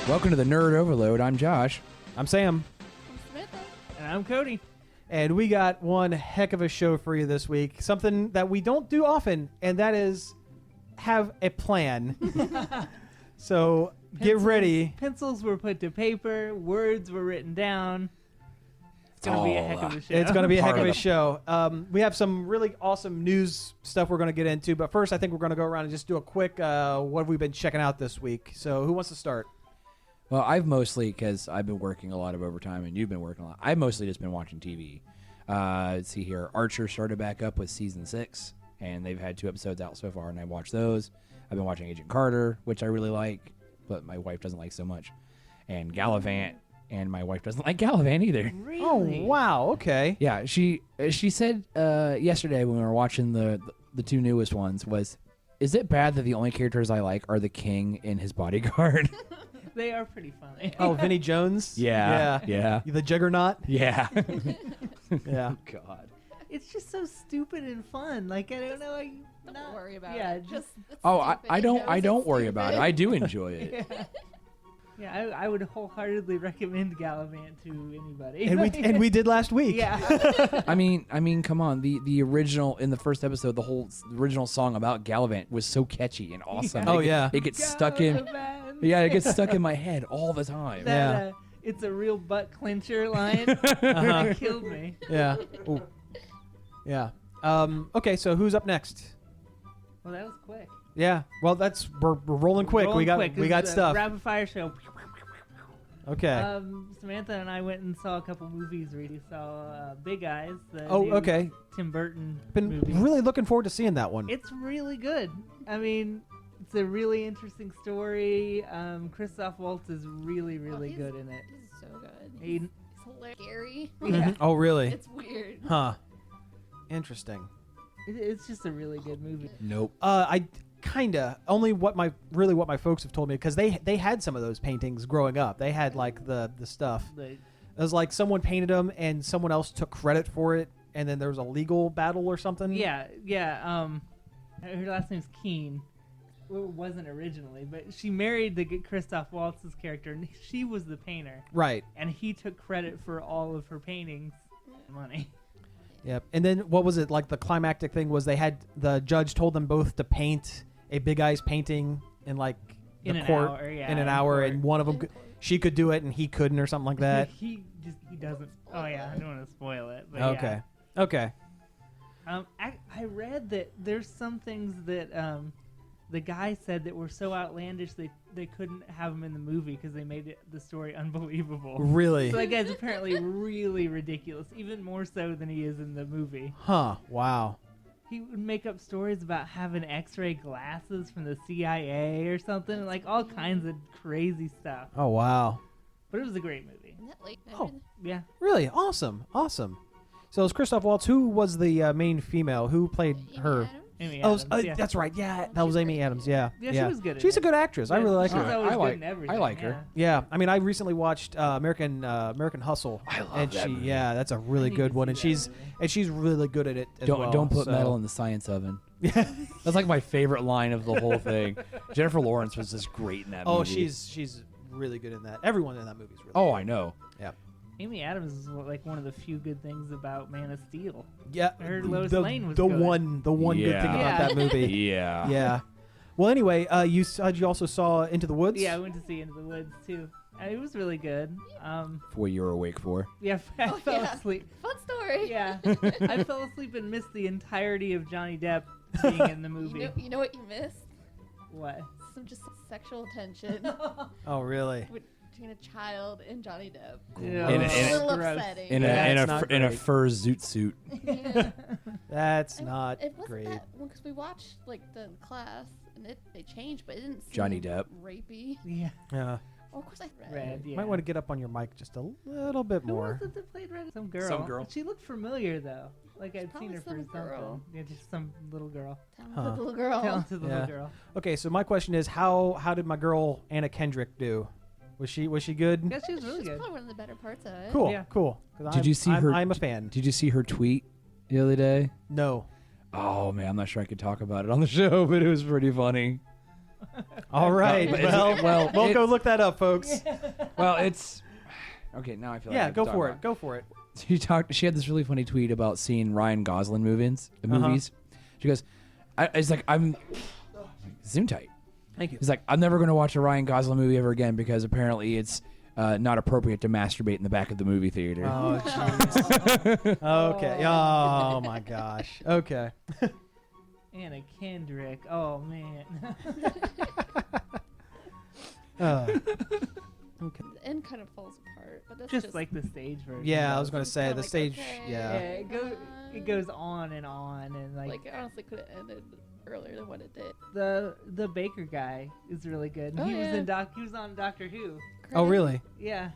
Welcome to the Nerd Overload. I'm Josh. I'm Sam. I'm Samantha. And I'm Cody. And we got one heck of a show for you this week. Something that we don't do often, and that is have a plan. So get ready. Pencils were put to paper. Words were written down. It's going to be a heck of a show. It's going to be a heck of a Part show. We have some really awesome news stuff we're going to get into. But first, I think we're going to go around and just do a quick what have we been checking out this week. So who wants to start? Well, I've mostly, because I've been working a lot of overtime and you've been working a lot, I've mostly just been watching TV. Let's see here. Archer started back up with season 6, and they've had 2 episodes out so far, and I watched those. I've been watching Agent Carter, which I really like, but my wife doesn't like so much. And Gallivant, and my wife doesn't like Gallivant either. Really? Oh, wow. Okay. Yeah, she said yesterday when we were watching the 2 newest ones was, is it bad that the only characters I like are the king and his bodyguard? They are pretty funny. Oh, Vinny Jones? Yeah. The Juggernaut? Yeah. Yeah. God. It's just so stupid and fun. Like, I don't know. Don't worry about yeah, it. just It's Oh, stupid. I It don't knows I don't it's worry about it. stupid. I do enjoy it. yeah. I would wholeheartedly recommend Gallivant to anybody. And we did last week. Yeah. I mean, come on. The original in the first episode, the whole original song about Gallivant was so catchy and awesome. Yeah. Oh, yeah. It gets stuck in. Gallivant. Yeah, it gets stuck in my head all the time. That, it's a real butt clincher line. It killed me. Yeah. Ooh. Yeah. Okay, so who's up next? Well, that was quick. Yeah. Well, we're rolling quick. Rolling quick. We This got is a stuff. Rapid fire show. Okay. Samantha and I went and saw a couple movies. We saw Big Eyes. The Oh, new okay. Tim Burton Been movie. really looking forward to seeing that one. It's really good. I mean, it's a really interesting story. Christoph Waltz is really, really good in it. He's so good. He- He's hilarious. Scary. Yeah. Oh, really? It's weird. Huh. Interesting. It's just a really good movie. Nope. I kinda only what my folks have told me, because they had some of those paintings growing up. They had like the stuff. The- It was like someone painted them and someone else took credit for it, and then there was a legal battle or something. yeah. Her last name's Keen. Well, it wasn't originally, but she married the Christoph Waltz's character, and she was the painter, Right. and he took credit for all of her paintings. Money. Yep. And then what was it, like the climactic thing was the judge told them both to paint a Big Eyes painting in like the In an court hour, yeah, in an in hour, court. and one of them In court. she could do it and he couldn't or something like that. he doesn't. Oh yeah, I don't want to spoil it. But Okay. Okay. I read that there's some things that the guy said that were so outlandish they couldn't have him in the movie because they made the story unbelievable. Really? So that guy's apparently really ridiculous, even more so than he is in the movie. Huh. Wow. He would make up stories about having X-ray glasses from the CIA or something, like all kinds of crazy stuff. Oh, wow. But it was a great movie. Isn't that like Oh. Yeah. Really? Awesome. Awesome. So it was Christoph Waltz. Who was the main female? Who played Amy her? Adams? Amy Oh, Adams, yeah. that's right. Yeah, that was Amy Adams. Yeah. Yeah, she was good at She's a it. good actress. I Yeah, really like she's her. always I good like- in everything. I like her. Yeah, I mean, I recently watched American Hustle. I love and that movie. Yeah, that's a really I need good to one, see and that movie. she's really good at it as well. Don't put so. metal in the science oven. Yeah. That's like my favorite line of the whole thing. Jennifer Lawrence was just great in that movie. Oh, she's really good in that. Everyone in that movie is really. Oh, good. I know. Yeah. Amy Adams is like one of the few good things about Man of Steel. Yeah. Her Lois the, Lane was the good. one good thing Yeah. about that movie. Yeah. Yeah. Well, anyway, you said you also saw Into the Woods. Yeah, I went to see Into the Woods too. It was really good. For what you were awake for. Yeah, I Oh, fell yeah. asleep. Fun story. Yeah, I fell asleep and missed the entirety of Johnny Depp being in the movie. You know what you missed? What? Some just sexual tension Oh, really? between a child and Johnny Depp. Yeah, In It's a- a little gross. upsetting. In Yeah, a it's not in a great. fur zoot suit. Yeah. That's And not it wasn't great. that because we watched like the class and they changed, but it didn't seem Johnny Depp. rapey. Yeah, Yeah. Oh, of course I Red. Yeah. Might want to get up on your mic just a little bit Who more. was it that played Red? Some girl. Some girl. She looked familiar though. Like I'd seen probably her for some something. girl. Yeah, just some little girl. Talented Huh. little girl. Talented Yeah. little girl. Okay, so my question is, how did my girl Anna Kendrick do? Was she good? Yeah, she was really She's good. probably one of the better parts of it. Cool, Yeah. cool. 'Cause Did you see her- I'm a fan. Did you see her tweet the other day? No. Oh man, I'm not sure I could talk about it on the show, but it was pretty funny. All right. But is it- Well, we'll go it's- look that up, folks. Well, it's okay. Now I feel like I Yeah, have to go talk for about it. Go for it. She had this really funny tweet about seeing Ryan Gosling movies. She goes, "It's like I'm zoom tight." Thank you. He's like, "I'm never going to watch a Ryan Gosling movie ever again because apparently it's not appropriate to masturbate in the back of the movie theater." Oh, jeez. Okay. Oh, my gosh. Okay. Anna Kendrick. Oh man. Okay. The end kind of falls apart, but that's Just like the stage version. Yeah, I was does. going to say Kinda the like, stage. okay. Yeah. It goes on and like Like, it honestly could have ended earlier than what it did. the Baker guy is really good. Oh, he was yeah. he was on Doctor Who. Oh, Credit- really? Yeah.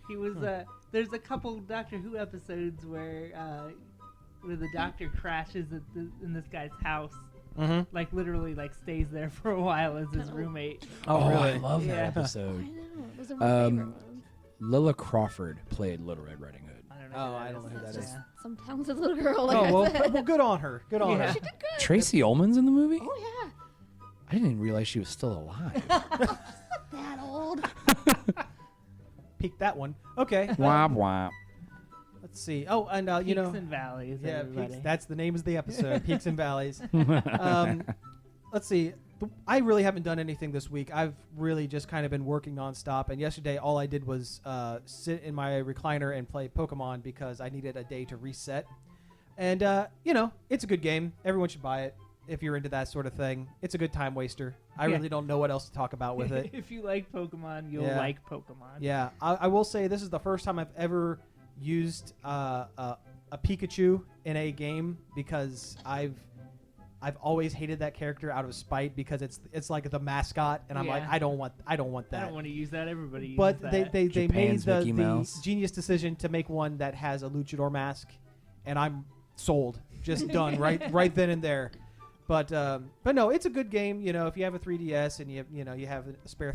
He was there's a couple Doctor Who episodes where the doctor crashes in this guy's house. Mm-hmm. Like literally like stays there for a while as his Kinda- roommate. Oh, I really? love Yeah. that I episode. know. Those are my favorite Um, ones. Lilla Crawford played Little Red Riding Hood. I don't know. Oh, who I that don't know who is. that That's is. just some talented little girl. Like Oh, I well, said. well, good on her. Good on Yeah. her. She did good. Tracy Ullman's in the movie? Oh yeah, I didn't even realize she was still alive. that old. Peek that one. Okay. Womp womp. Let's see. Oh, and Peaks and valleys. yeah, everybody. Peaks, that's the name of the episode. Peaks and Valleys. Let's see. I really haven't done anything this week. I've really just kind of been working nonstop. And yesterday, all I did was sit in my recliner and play Pokemon because I needed a day to reset. And it's a good game. Everyone should buy it if you're into that sort of thing. It's a good time waster. I Yeah. really don't know what else to talk about with it. If you like Pokemon, you'll Yeah. like Pokemon. Yeah, I will say this is the first time I've ever used a Pikachu in a game because I've always hated that character out of spite because it's like the mascot, and I'm like Yeah. I don't want I that. don't want to use that. Everybody uses But that. they made Japan's the Mickey Mouse. genius decision to make one that has a luchador mask, and I'm sold, just done right then and there. But no, it's a good game. If you have a 3DS and you have a spare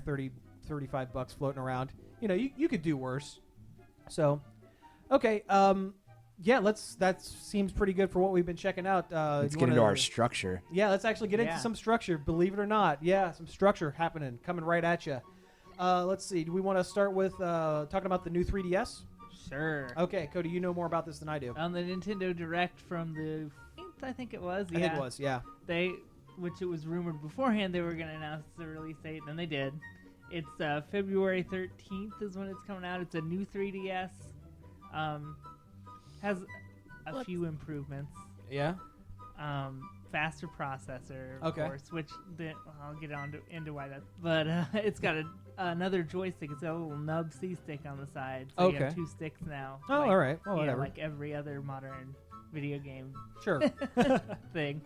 $35 floating around, you could do worse. So, okay, yeah, that seems pretty good for what we've been checking out. Let's you get into wanna- our structure. Yeah, let's actually get into Yeah. some structure. Believe it or not, yeah, some structure coming right at you. Let's see. Do we want to start with talking about the new 3DS? Sure. Okay, Cody, you know more about this than I do. On the Nintendo Direct from the 15th, I think it was. I think it was, yeah. Which it was rumored beforehand they were going to announce the release date, and they did. It's February 13th is when it's coming out. It's a new 3DS. Has a What's- few improvements. Yeah. Faster processor, of Okay. course, which I'll get into why that. But it's got another joystick. It's got a little nub C stick on the side. So you have Okay. 2 sticks now. Oh, all right. Well, whatever. Like every other modern video game Sure. thing.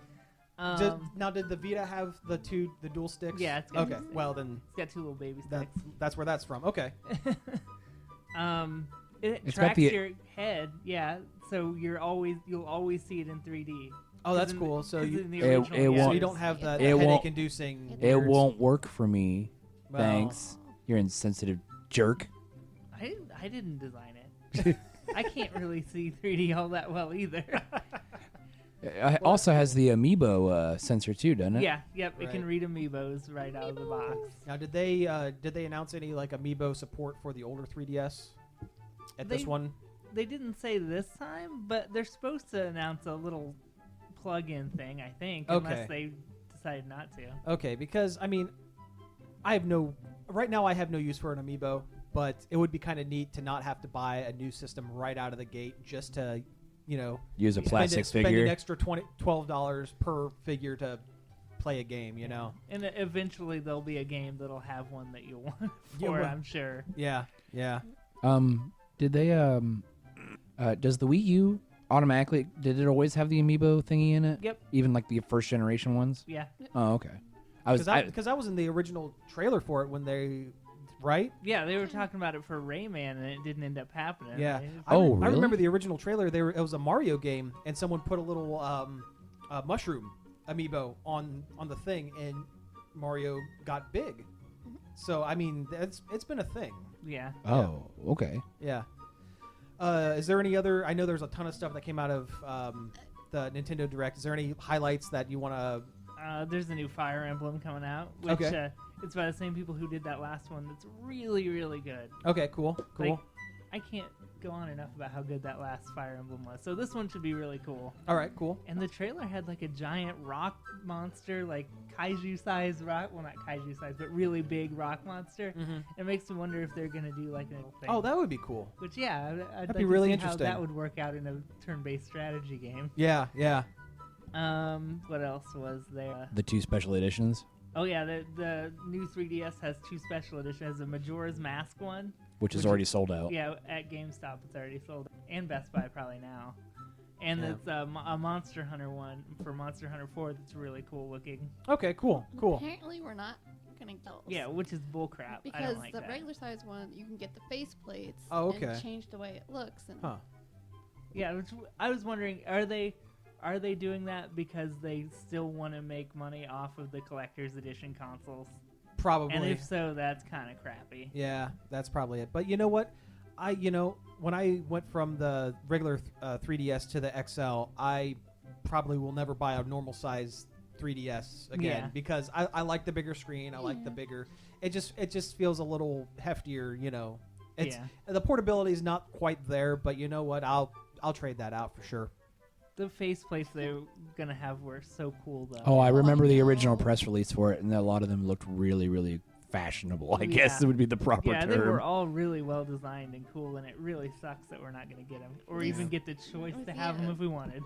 Now, did the Vita have the dual sticks? Yeah, it's got Okay. two sticks. Well, then It's got 2 little baby that's sticks. that's where that's from. Okay. It It's got tracks the- your head, yeah. So you'll always see it in 3D. Oh, that's 'Cause in cool. the- So 'cause you in the It- original, it yeah, won't- so you it's- don't have the It won't- headache-inducing. It weird- won't work for me. Well, Thanks. You're insensitive jerk. I didn't design it. I can't really see 3D all that well either. It also has the amiibo sensor too, doesn't it? Yeah, yep. It can Right. read amiibos right out of the box. Now, did they announce any like amiibo support for the older 3DS at this They- one? They didn't say this time, but they're supposed to announce a little plug-in thing, I think, Okay. unless they decide not to. Okay, because I mean, right now I have no use for an amiibo, but it would be kind of neat to not have to buy a new system right out of the gate just to, Use a plastic spend figure. an extra $12 per figure to play a game. And eventually there'll be a game that'll have one that you'll want Yeah, for, well- I'm sure. Yeah. Did they does the Wii U automatically did it always have the amiibo thingy in it? Yep. Even like the first generation ones? Yeah. Oh, okay. Because I was in the original trailer for it when they, right? Yeah, they were talking about it for Rayman, and it didn't end up happening. Yeah. They- I really? remember the original trailer. It was a Mario game, and someone put a little mushroom amiibo on the thing, and Mario got big. So I mean, it's been a thing. Yeah. Oh, okay. Yeah. Is there any other? I know there's a ton of stuff that came out of the Nintendo Direct. Is there any highlights that you want to There's a new Fire Emblem coming out, which Okay. It's by the same people who did that last one. That's really, really good. Okay, cool. Like, I can't go on enough about how good that last Fire Emblem was. So this one should be really cool. All right, cool. And the trailer had like a giant rock monster, like kaiju-sized rock. Well, not kaiju-sized, but really big rock monster. Mm-hmm. It makes me wonder if they're gonna do like a thing. Oh, that would be cool. Which yeah, I'd That'd like be to really see interesting. How that would work out in a turn-based strategy game. Yeah, yeah. What else was there? The 2 special editions, Oh yeah, the new 3DS has 2 special editions. It has a Majora's Mask one. which is already sold out. Yeah, at GameStop it's already sold, and Best Buy probably now. And Yeah. it's a Monster Hunter one for Monster Hunter 4 that's really cool looking. Okay, cool, cool. Apparently, we're not gonna get those. Yeah, which is bullcrap. I Because don't like the that. regular size one, you can get the face plates. Oh, okay. And change the way it looks. And Huh. Yeah, which I was wondering, are they doing that because they still want to make money off of the collector's edition consoles? Probably. And if so, that's kind of crappy. Yeah, that's probably it. But you know what? When I went from the regular 3DS to the XL, I probably will never buy a normal size 3DS again Yeah. because I like the bigger screen. I like the Yeah. bigger. It just feels a little heftier. It's Yeah. the portability is not quite there, but you know what? I'll trade that out for sure. The faceplates they're gonna have were so cool though. Oh, I remember the know. original press release for it, and a lot of them looked really, really fashionable. I guess Yeah. would be the proper Yeah, term. they were all really well designed and cool, and it really sucks that we're not gonna get them, or These- even get the choice to have them if we wanted.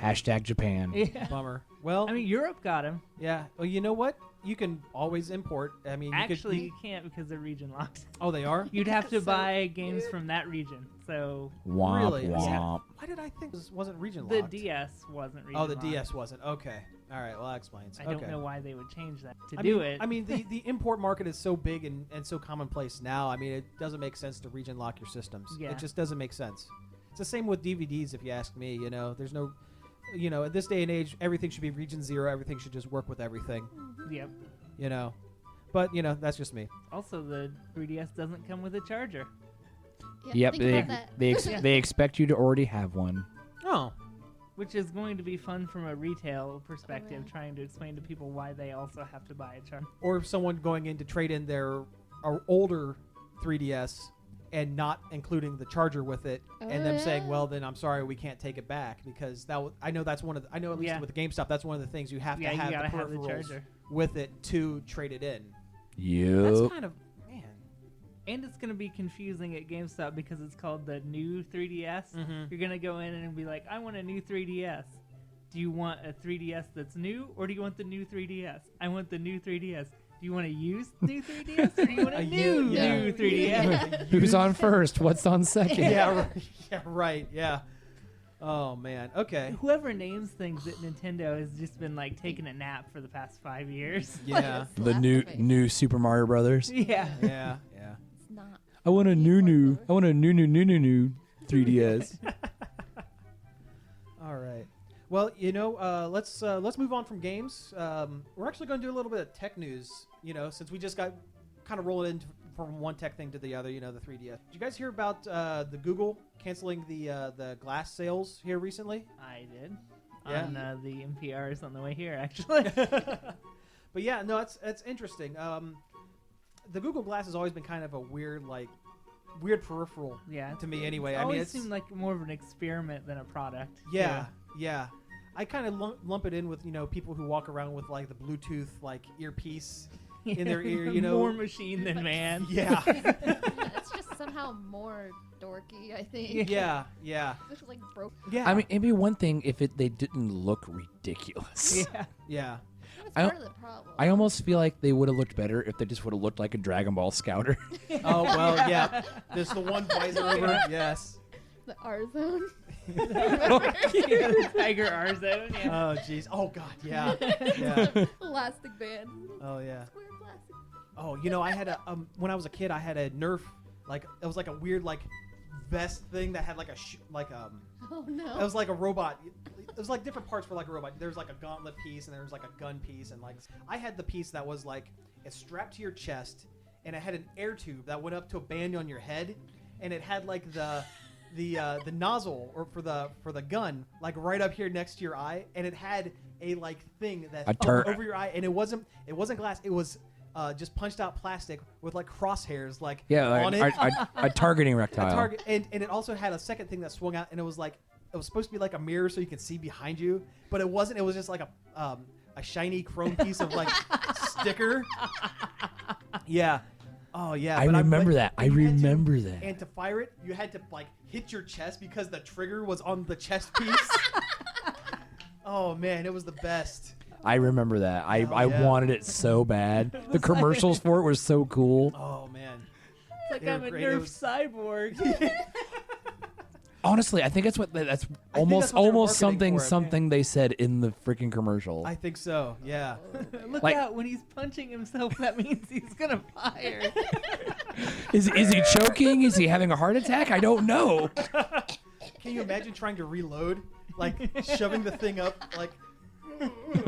Hashtag Japan. Yeah. Bummer. Well, I mean, Europe got them. yeah. Well, you know what? You can always import. I mean, Actually, you you can't because they're region locked. oh, they are. You'd have to So buy games from that region. So Womp Really? womp. Why did I think this wasn't region the locked? DS wasn't region Oh, the locked. DS wasn't. Okay. All right. Well, that explains. I okay. don't know why they would change that to I do mean, it. I mean, the import market is so big and so commonplace now. I mean, it doesn't make sense to region lock your systems. Yeah. It just doesn't make sense. It's the same with DVDs, if you ask me. There's no, at this day and age, everything should be region 0. Everything should just work with everything. Yep. But that's just me. Also, the 3DS doesn't come with a charger. Yeah, Yep, think about that. they expect you to already have one. Oh, Which is going to be fun from a retail perspective, yeah. trying to explain to people why they also have to buy a charger. or someone going in to trade in their older 3DS and not including the charger with it, and them saying, yeah. "Well, then I'm sorry, we can't take it back," because I know that's one of the, I know at least Yeah. with GameStop that's one of the things you have Yeah, to you have gotta the have the peripherals charger. with it to trade it in. Yup. That's kind of man. And it's going to be confusing at GameStop because it's called the new 3DS. Mhm. You're going to go in and be like, I want a new 3DS. Do you want a 3DS that's new, or do you want the new 3DS? I want the new 3DS. Do you want a used new 3DS, or do you want a A new yeah. new 3DS? Who's on first? What's on second? Yeah, right. Yeah. Oh man. Okay. Whoever names things at Nintendo has just been like taking a nap for the past 5 years. Yeah. It's The new last of it. new Super Mario Brothers. Yeah. Yeah. Yeah. It's not. I want a new. I want a new 3DS. All right. Well, let's move on from games. We're actually going to do a little bit of tech news. Since we just got kind of rolling in from one tech thing to the other. The 3DS. Did you guys hear about the Google canceling the glass sales here recently? I did. Yeah. On the NPRs on the way here, actually. But yeah, no, it's interesting. The Google Glass has always been kind of a weird peripheral Yeah. to me anyway. It I mean, always it's seemed like more of an experiment than a product. yeah. I kind of lump it in with people who walk around with like the Bluetooth earpiece in their ear. More machine than man. Yeah, It's just somehow more dorky, I think. yeah. It's just, like broke. Yeah. I mean, it'd be one thing if they didn't look ridiculous. Yeah. yeah. That's I part of the problem. I almost feel like they would have looked better if they just would have looked like a Dragon Ball Scouter. Oh well, yeah. There's the one visor over. Yes. The R zone. The Tiger R Zone. Yeah. Oh jeez. Oh god. Yeah. Yeah. Elastic band. Oh yeah. Square plastic. Oh, I had a when I was a kid, I had a Nerf. It was like a weird vest thing that had Oh no. it was like a robot. It was like different parts for like a robot. There's like a gauntlet piece and there was like a gun piece, and I had the piece that was like it's strapped to your chest and it had an air tube that went up to a band on your head, and it had like the the nozzle or for the gun like right up here next to your eye, and it had a like thing that over your eye, and it wasn't glass. It was just punched out plastic with like crosshairs like on it. A targeting rectile. And it also had a second thing that swung out, and it was supposed to be like a mirror so you could see behind you, but it wasn't. It was just like a shiny chrome piece of like sticker. Yeah. Oh yeah. I remember that. I remember that. And to fire it, you had to like hit your chest because the trigger was on the chest piece. Oh man, it was the best. I remember that. I wanted it so bad. The commercials for it were so cool. Oh man. It's like I'm a Nerf cyborg. Honestly, I think that's almost something they said in the freaking commercial. I think so. Yeah. Look out! When he's punching himself, that means he's gonna fire. Is he choking? Is he having a heart attack? I don't know. Can you imagine trying to reload, like shoving the thing up, like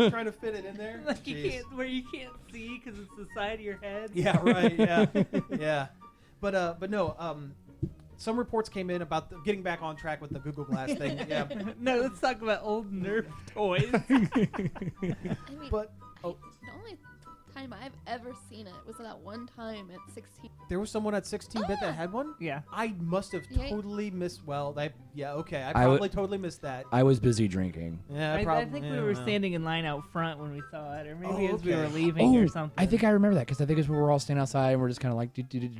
trying to fit it in there? Like you can't see because it's the side of your head. Yeah. Right. Yeah. Yeah. But no. Some reports came in about getting back on track with the Google Glass thing. Yeah. No, let's talk about old Nerf toys. I mean, But the only time I've ever seen it was that one time at 16. there was someone at 16-bit that had one? Yeah. I must have Yeah. totally missed. Well, okay. I probably totally missed that. I was busy drinking. Yeah, I think we were standing in line out front when we saw it, or maybe as we were leaving or something. I think I remember that because I think it's when we were all standing outside and we're just kind of like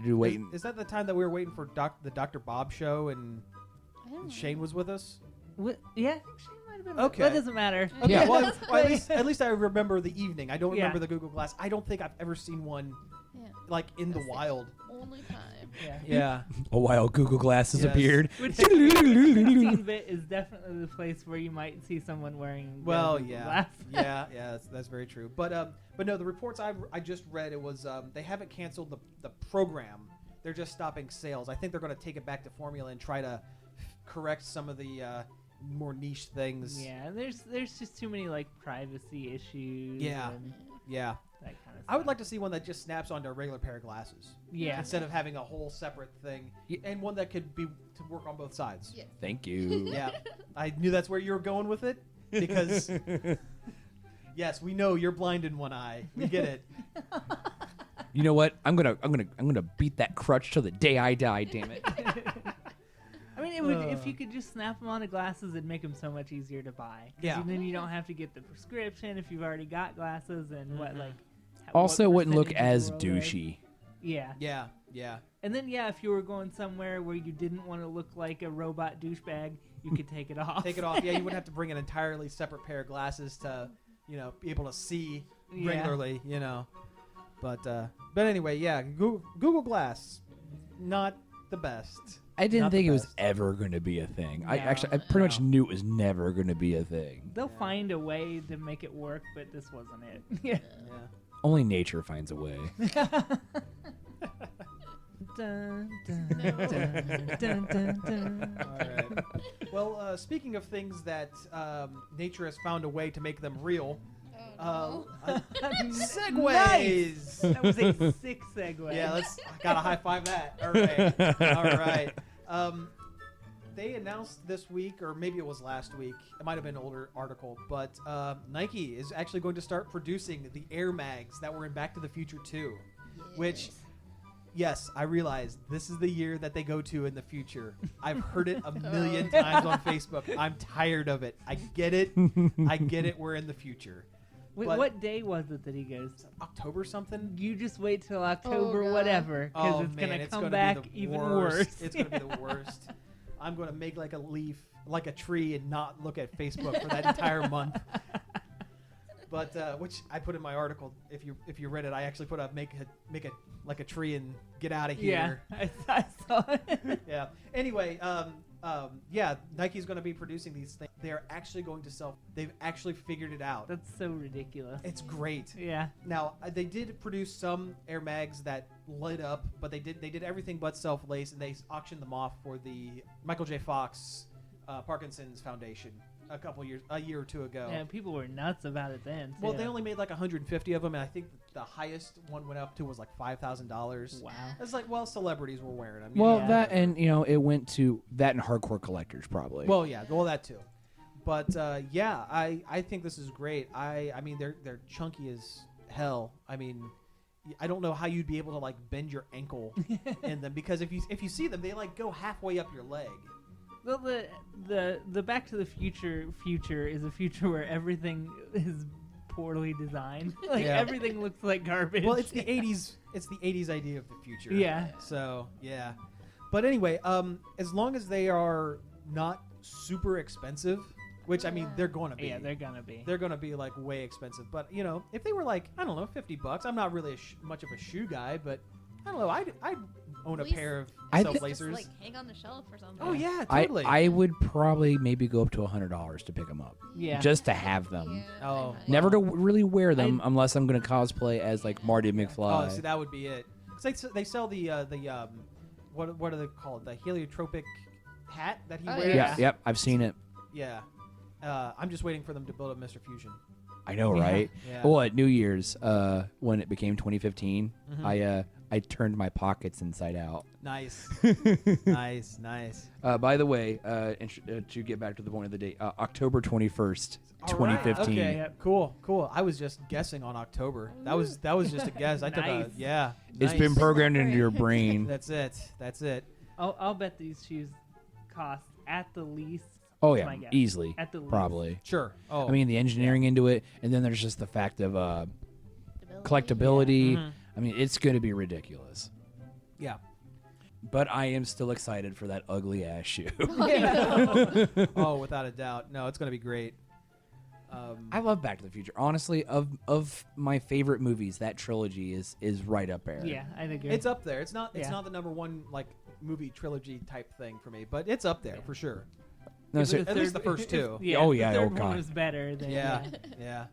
waiting. Is that the time that we were waiting for the Dr. Bob show and I don't know. Shane was with us? Yeah, I think Shane might have been. Okay. That doesn't matter. Okay, Yeah. well, at least I remember the evening. I don't remember Yeah. the Google Glass. I don't think I've ever seen one Yeah. like in the That's the wild. Only time. Yeah. Yeah. A while Google Glasses Yes. appeared. Which 16-bit is definitely the place where you might see someone wearing. Well, Google yeah, Glass. yeah, that's very true. But no, the reports I just read, it was they haven't canceled the program. They're just stopping sales. I think they're going to take it back to formula and try to correct some of the more niche things. Yeah, there's just too many like privacy issues. Yeah. and Yeah. that kind of stuff. I would like to see one that just snaps onto a regular pair of glasses. Yeah. Instead of having a whole separate thing, and one that could be to work on both sides. Yeah. Thank you. Yeah, I knew that's where you were going with it because yes, we know you're blind in one eye. We get it. You know what? I'm gonna beat that crutch till the day I die. Damn it. I mean, it would if you could just snap them onto glasses, it'd make them so much easier to buy. 'Cause Yeah. Then you don't have to get the prescription if you've already got glasses and what like. Also, what wouldn't look percentage as of the world, douchey. Yeah. Yeah, yeah. And then if you were going somewhere where you didn't want to look like a robot douchebag, you could take it off. Take it off. Yeah, you would have to bring an entirely separate pair of glasses to, be able to see Yeah. regularly. But anyway, yeah, Google Glass, not the best. I didn't Not the think it was best. ever going to be a thing. I No. pretty much knew it was never going to be a thing. They'll find a way to make it work, but this wasn't it. Yeah. Yeah. Only nature finds a way. Dun, No. dun, dun, dun, dun. All right. Well, speaking of things that nature has found a way to make them real, Oh, segues. That was a sick segue. Yeah, I gotta high five that. All right, all right. They announced this week, or maybe it was last week. It might have been an older article, but Nike is actually going to start producing the Air Mags that were in Back to the Future 2. Which, yes, I realize this is the year that they go to in the future. I've heard it a million times on Facebook. I'm tired of it. I get it. I get it. We're in the future. Wait, But- what day was it that he goes? October something? You just wait till October, God. whatever, because Oh, it's man, gonna it's come gonna back be the even worst. worse. It's gonna be the worst. I'm gonna make like a leaf, like a tree, and not look at Facebook for that entire month. But which I put in my article. If you read it, I actually put make a like a tree and get out of Yeah, here. I saw it. Yeah. Anyway, yeah, Nike's going to be producing these things. They're actually going to sell. They've actually figured it out. That's so ridiculous. It's great. Yeah. Now they did produce some Air Mags that lit up, but they did everything but self-lace, and they auctioned them off for the Michael J. Fox Parkinson's Foundation a year or two ago. Yeah, people were nuts about it then. Well, too. they only made like 150 of them, and I think the highest one went up to was like $5,000. Wow. It's like, well, celebrities were wearing them. Well, Yeah. that and it went to that and hardcore collectors probably. Well, yeah, well that too. But I think this is great. I mean they're chunky as hell. I mean, I don't know how you'd be able to like bend your ankle in them, because if you see them, they like go halfway up your leg. Well, the Back to the Future is a future where everything is poorly designed. Like Yeah. everything looks like garbage. Well, it's the 80s. It's the 80s idea of the future. Yeah. So yeah, but anyway, as long as they are not super expensive, which I mean they're going to be. Yeah, they're gonna be. They're gonna be like way expensive. But if they were like, I don't know, $50, I'm not really much of a shoe guy, but I don't know, I'd own a At least pair of I Cell think- Blazers. Just like hang on the shelf or something. Oh yeah, totally. I would probably maybe go up to $100 to pick them up, Yeah. just to have them. Yeah, Oh. I might. Never to really wear them unless I'm going to cosplay as like Marty McFly. Oh, see, that would be it. 'Cause they sell the what are they called? The heliotropic hat that he Oh, wears. Yeah, yep, I've seen it. Yeah. I'm just waiting for them to build a Mr. Fusion. I know, Yeah. right? Yeah. Well, at New Year's, when it became 2015, Mhm. I turned my pockets inside out. Nice. nice. By the way, to get back to the point of the date, October 21st, All right, 2015. Okay. Yep. Cool. I was just guessing on October. That was just a guess. I took Nice. It's nice. been programmed into your brain. That's it. I'll bet these shoes cost at the least. Oh that's yeah, my guess. easily, At the least. probably. Sure. Oh. I mean, the engineering into it, and then there's just the fact of collectability. Mhm. I mean, it's going to be ridiculous. Yeah. But I am still excited for that ugly ass shoe. Oh, without a doubt. No, it's going to be great. I love Back to the Future. Honestly, of my favorite movies, that trilogy is right up there. Yeah, I agree. It's up there. It's not Yeah. the number one like movie trilogy type thing for me, but it's up there for sure. No, If so- the at least third- the first two. Yeah, Oh, if yeah, The oh, third one God. was better. Than, Yeah.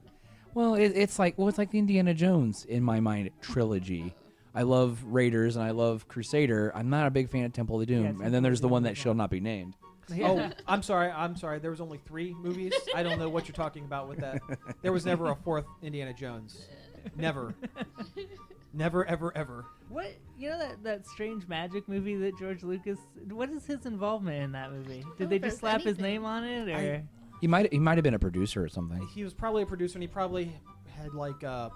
well, it's like the Indiana Jones in my mind trilogy. I love Raiders and I love Crusader. I'm not a big fan of Temple of Doom. Yeah, And then Temple there's of the Doom one is that shall not be named. Yeah. Oh, I'm sorry. There was only 3 movies. I don't know what you're talking about with that. There was never a 4th Indiana Jones. Never. Never, ever. What that strange magic movie that George Lucas? What is his involvement in that movie? Did they if just there's slap his anything. name on it, or He might have been a producer or something. He was probably a producer, and he probably had like an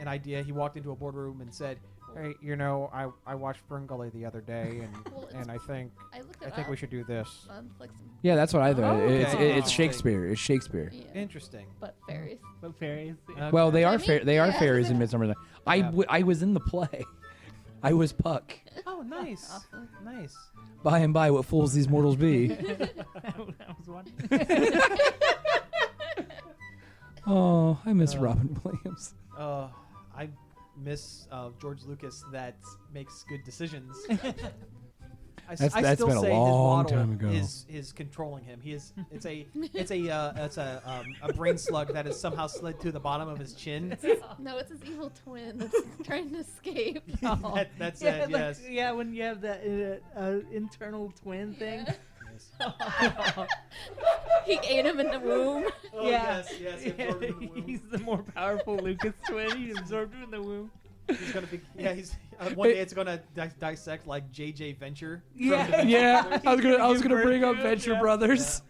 idea. He walked into a boardroom and said, "Hey, I watched Ferngully the other day, Well, and I think I looked it up. we should do this." on Netflix. Yeah, that's what I thought. Oh, okay. It's Shakespeare. It's Shakespeare. Yeah. Interesting. But fairies. what fairies? Well, they I are mean, they are yeah. fairies in Midsummer Night. Yeah. I was in the play. I was Puck. Oh, nice. Awesome. Nice. By and by, what fools these mortals be. that was one. Oh, I miss Robin Williams. I miss George Lucas that makes good decisions. I That's still been a say long his model time ago. is controlling him. It's a brain slug that has somehow slid to the bottom of his chin. No, it's his evil twin that's trying to escape. That's yeah, it. like, Yes. yeah, when you have that internal twin thing. He ate him in the womb. Oh, Yeah. yes. He absorbed him in the womb. He's the more powerful Lucas twin. He absorbed him in the womb. He's gonna be. Yeah. He's one day it's gonna dissect like JJ Venture. from Yeah. the Venture Yeah, Brothers. I was gonna Give bring birth up to it, Venture yeah. Brothers.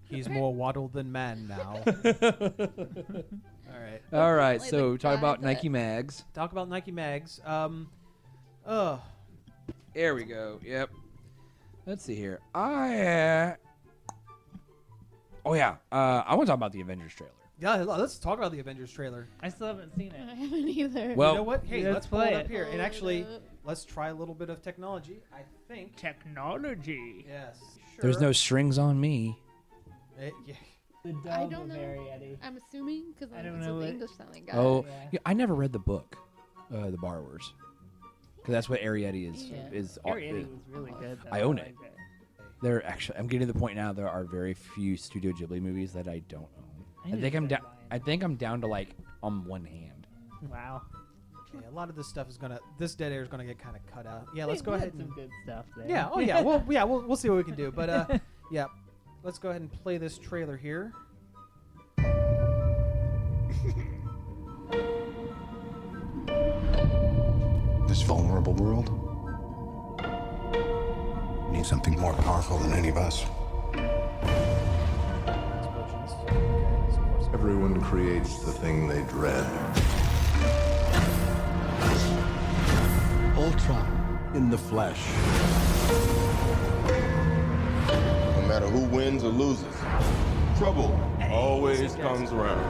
He's more waddle than man now. All right. All right, Like so the talk guy about that- Nike Mags. Talk about Nike Mags. There we go. Yep. Let's see here. Oh yeah. I want to talk about the Avengers trailer. Yeah, let's talk about the Avengers trailer. I still haven't seen I it. haven't either. Well- You know what? Hey, Let's let's pull play it up it. here. And Pull it actually, up. let's try a little bit of technology. I think. Technology. Yes. Sure. There's no strings on me. Yeah. The dub I of don't know. Arietti. I'm assuming because I don't it's know with the what- English sounding guy. Oh, Yeah. yeah, I never read the book, The Borrowers, because that's what Arietti is. Yeah. Arietti was really good. Though. I own it. liked There actually, I'm getting to the point now. There are very few Studio Ghibli movies that I don't own. I need think to I'm down. start buying. I think I'm down to like on one hand. Wow. A lot of this stuff is gonna. This dead air is gonna get kind of cut out. Yeah. We- Let's go we ahead had and. some good stuff there. Yeah. Oh yeah. Well, we'll see what we can do. But Yep. Let's go ahead and play this trailer here. This vulnerable world needs something more powerful than any of us. Explosions. Okay, so far, so good. Everyone creates the thing they dread. Ultron in the flesh. No matter who wins or loses, trouble always comes around.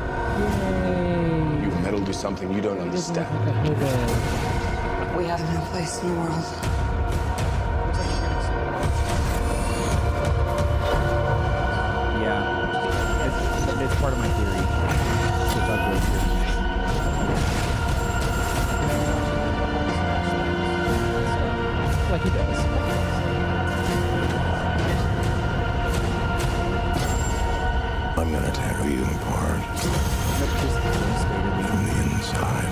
You meddle to something you don't understand. We have no place in the world. Looks like we're getting some Yeah, it's part of my theory. Which I'll go through. Like he does. I'm gonna tear you apart That's just devastated me. from the inside.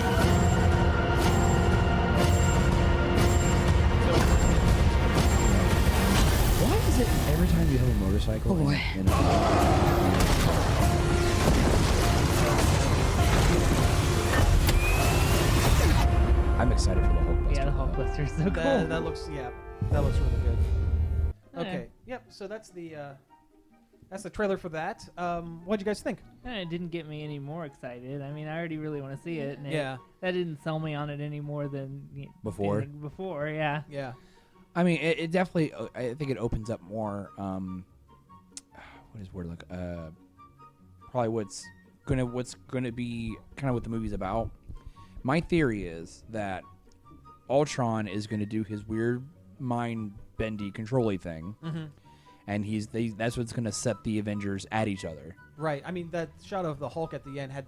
Why is it every time you have a motorcycle? Oh, boy. I'm excited for the Hulkbuster. Yeah, the Hulkbuster's so cool. that looks really good. Okay. Yep. So that's the trailer for that. What'd you guys think? It didn't get me any more excited. I mean, I already really want to see it. And Yeah. that didn't sell me on it any more than Before? anything before, yeah. Yeah. I mean, it definitely. I think it opens up more. What is word like? Probably what's gonna be kind of what the movie's about. My theory is that Ultron is gonna do his weird mind bendy control-y thing, and that's what's gonna set the Avengers at each other. Right. I mean, that shot of the Hulk at the end had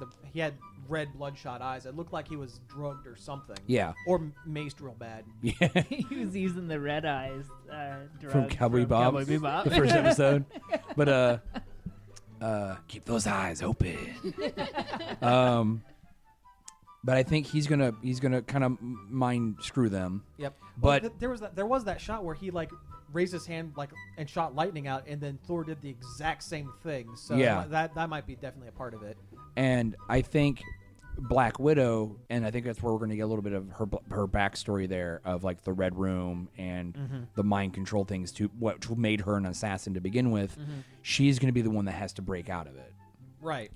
red bloodshot eyes. It looked like he was drugged or something. Yeah. Or maced real bad. Yeah. He was using the red eyes drug From Cowboy Bebop. Cowboy Bebop. The first episode. But keep those eyes open. But I think he's gonna kind of mind screw them. Yep. But Well, there was that shot where he like raised his hand like and shot lightning out, and then Thor did the exact same thing. So Yeah. that might be definitely a part of it. And I think Black Widow, and I think that's where we're going to get a little bit of her backstory there of like the Red Room and the mind control things to what made her an assassin to begin with. She's going to be the one that has to break out of it, Right.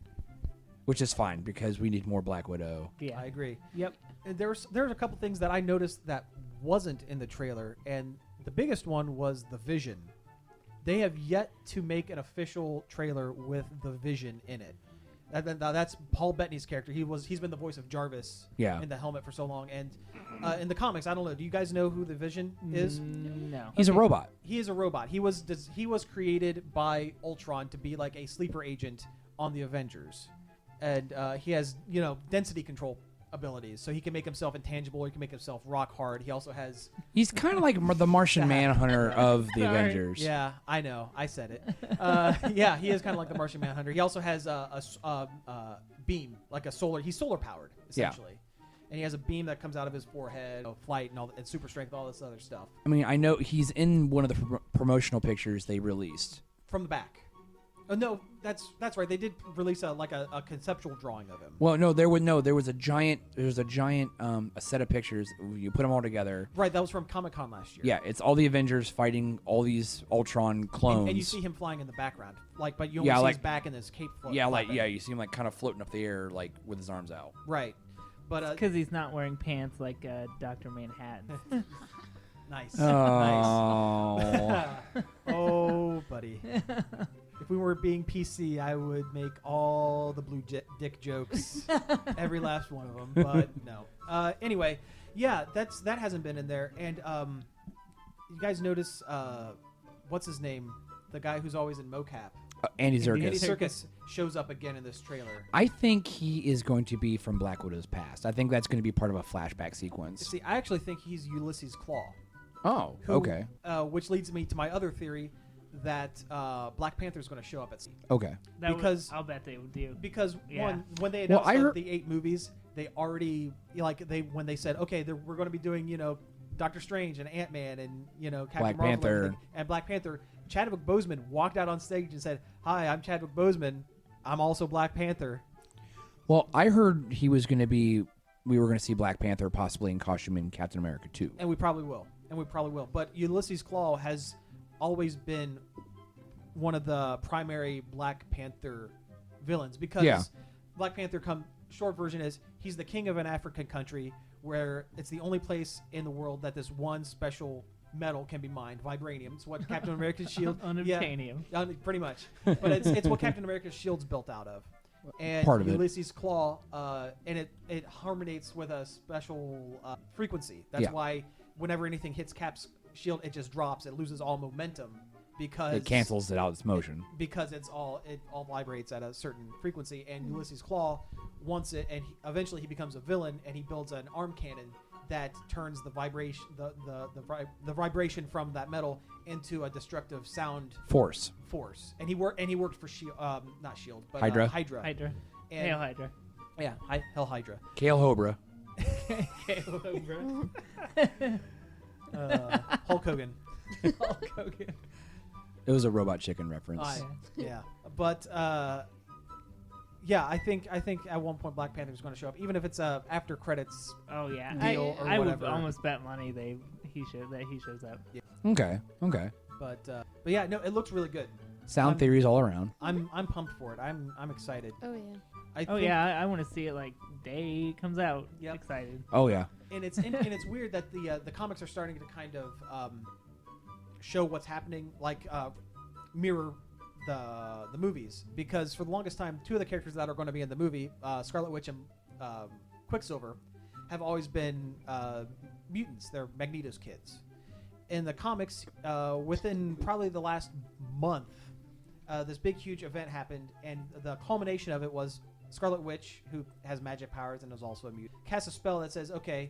which is fine because we need more Black Widow. Yeah. I agree. Yep. And there's a couple things that I noticed that wasn't in the trailer, and the biggest one was the Vision. They have yet to make an official trailer with the Vision in it. That's Paul Bettany's character. He's been the voice of Jarvis in the helmet for so long. And in the comics, I don't know. Do you guys know who the Vision is? No. He's a robot. He is a robot. He was created by Ultron to be like a sleeper agent on the Avengers, and he has density control abilities, so he can make himself intangible. He can make himself rock hard. He also has. He's kind of like the Martian Manhunter of the Avengers. Yeah, I know. I said it. Yeah, he is kind of like the Martian Manhunter. He also has a beam, like a solar. He's solar powered essentially, and he has a beam that comes out of his forehead, flight and and super strength, all this other stuff I mean, I know he's in one of the promotional pictures they released. from the back. Oh no, that's right. They did release a conceptual drawing of him. Well, no, there was a giant a set of pictures. You put them all together. Right, that was from Comic-Con last year. Yeah, it's all the Avengers fighting all these Ultron clones. And you see him flying in the background, but you only see his back and his cape float. flapping. you see him like kind of floating up the air, like with his arms out. Right, but Because he's not wearing pants like Dr. Manhattan. nice, Oh, nice. Oh, buddy. If we were being PC, I would make all the blue dick jokes, every last one of them. But no. Anyway, yeah, that hasn't been in there. And you guys notice what's his name? The guy who's always in mocap. Andy Serkis. Andy Serkis shows up again in this trailer. I think he is going to be from Black Widow's past. I think that's going to be part of a flashback sequence. See, I actually think he's Ulysses Claw. Oh, who, okay. Which leads me to my other theory that Black Panther is going to show up at some. Okay. I'll bet they would do. Because Yeah. when they announced the 8 movies, they already when they said okay, we're going to be doing Doctor Strange and Ant-Man and Captain Black Marvel Panther. and Black Panther, Chadwick Boseman walked out on stage and said, "Hi, I'm Chadwick Boseman. I'm also Black Panther." Well, I heard we were going to see Black Panther possibly in costume in Captain America 2. And we probably will. But Ulysses Claw has always been one of the primary Black Panther villains because Black Panther short version is he's the king of an African country where it's the only place in the world that this one special metal can be mined, vibranium. It's what Captain America's shield Unobtainium. Pretty much. But it's what Captain America's shield's built out of. And Part of Ulysses Claw, and it harmonates with a special frequency. That's why whenever anything hits Cap's shield, it just drops. It loses all momentum because it cancels it out its motion. Because it all vibrates at a certain frequency. And Ulysses Claw wants it, and eventually he becomes a villain, and he builds an arm cannon that turns the vibration the vibration from that metal into a destructive sound Force. And he worked for Shield, not Shield, but Hydra. Hydra. Hydra. And, Hail Hydra. Yeah, Hell Hydra. Kale Hobra. Hail Hydra. Hulk Hogan. Hulk Hogan. It was a Robot Chicken reference. Yeah, but I think at one point Black Panther is going to show up, even if it's a after credits. Oh yeah, deal or I would whatever. almost bet money he shows up. Yeah. Okay. But yeah, no, it looks really good. Sound theories all around. I'm pumped for it. I'm excited. Oh yeah. I want to see it like day it comes out. Yep. Excited. Oh yeah. And it's weird that the comics are starting to kind of show what's happening, like mirror the movies, because for the longest time, two of the characters that are going to be in the movie, Scarlet Witch and Quicksilver, have always been mutants. They're Magneto's kids. In the comics, within probably the last month, this big, huge event happened, and the culmination of it was Scarlet Witch, who has magic powers and is also a mutant, casts a spell that says, okay,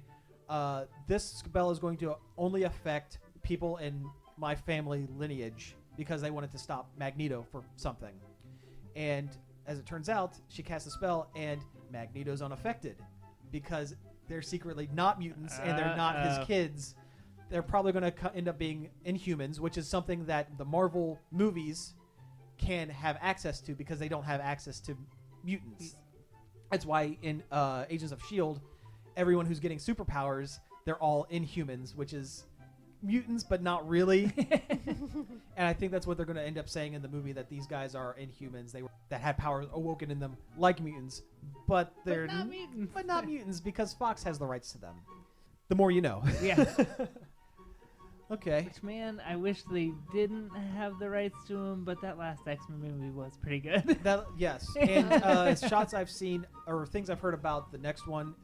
this spell is going to only affect people in my family lineage because they wanted to stop Magneto for something. And as it turns out, she casts a spell, and Magneto's unaffected because they're secretly not mutants and they're not his kids. They're probably going to end up being Inhumans, which is something that the Marvel movies can have access to because they don't have access to mutants. That's why in Agents of S.H.I.E.L.D., everyone who's getting superpowers, they're all Inhumans, which is mutants, but not really. And I think that's what they're going to end up saying in the movie, that these guys are Inhumans that had powers awoken in them like mutants, but they're not mutants because Fox has the rights to them. The more you know. Yeah. Okay. Which, man, I wish they didn't have the rights to him, but that last X-Men movie was pretty good. Yes. And shots I've seen, or things I've heard about the next one,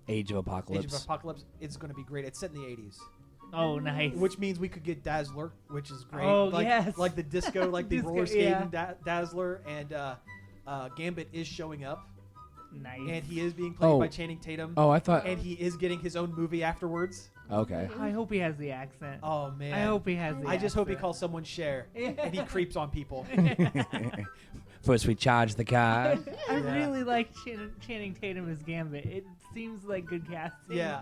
Age of Apocalypse. Age of Apocalypse, it's going to be great. It's set in the 80s. Oh, nice. Which means we could get Dazzler, which is great. Oh, yes. Like the disco, like the Disco, roller skating yeah. Dazzler, and Gambit is showing up. Nice. And he is being played by Channing Tatum. Oh, I thought. And he is getting his own movie afterwards. Okay. I hope he has the accent. Oh, man. I hope he has the I just hope he accent. calls someone Cher, and he creeps on people. First we charge the car. I really like Channing Tatum as Gambit. It seems like good casting. Yeah.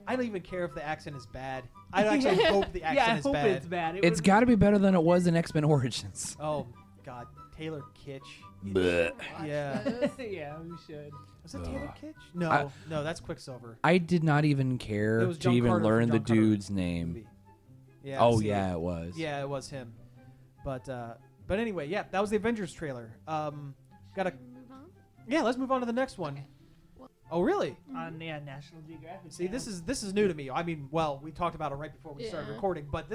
I don't even care if the accent is bad. I actually hope the accent is bad. I hope it's bad. It's got to be better than it was in X-Men Origins. Oh, God. Taylor Kitsch. Blech. Yeah. Yeah, we should. Was that Taylor Kitsch? No, that's Quicksilver. I did not even care It was to John even Carter learn from the John Carter dude's name. movie. Yeah. Oh, see, yeah, it was. Yeah, it was him. But anyway, yeah, that was the Avengers trailer. Let's move on to the next one. Okay. Well, Oh, really? On National Geographic. See, this is new to me. I mean, well, we talked about it right before we started Yeah. recording, but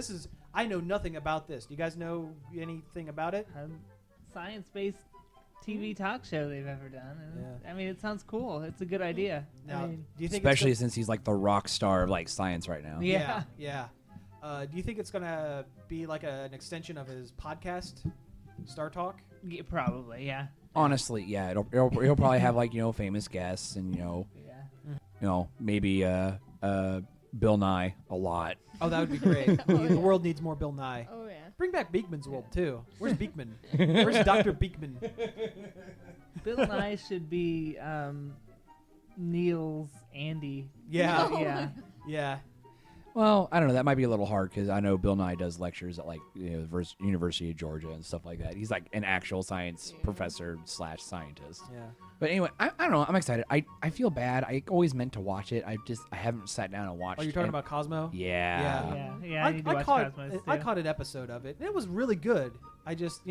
I know nothing about this. Do you guys know anything about it? Science-based TV talk show they've ever done. And Yeah. I mean, it sounds cool. It's a good idea. Now, I mean, do you think Especially it's since he's like the rock star of like science right now. Yeah. yeah. Do you think it's gonna be like an extension of his podcast, Star Talk? yeah, probably, yeah. Honestly, yeah, he'll probably have like famous guests and Yeah. maybe Bill Nye a lot. Oh, that would be great. The world needs more Bill Nye. oh yeah. Bring back Beekman's World too. Where's Beekman? Where's Dr. Beekman? Bill Nye should be Neil's Andy. Yeah, Yeah. yeah. Well, I don't know. That might be a little hard because I know Bill Nye does lectures at University of Georgia and stuff like that. He's like an actual science professor / scientist. Yeah. But anyway, I don't know. I'm excited. I feel bad. I always meant to watch it. I haven't sat down and watched. Oh, you're talking about Cosmo? Yeah. Yeah. I need to watch Cosmos too. I caught an episode of it. And it was really good. I just,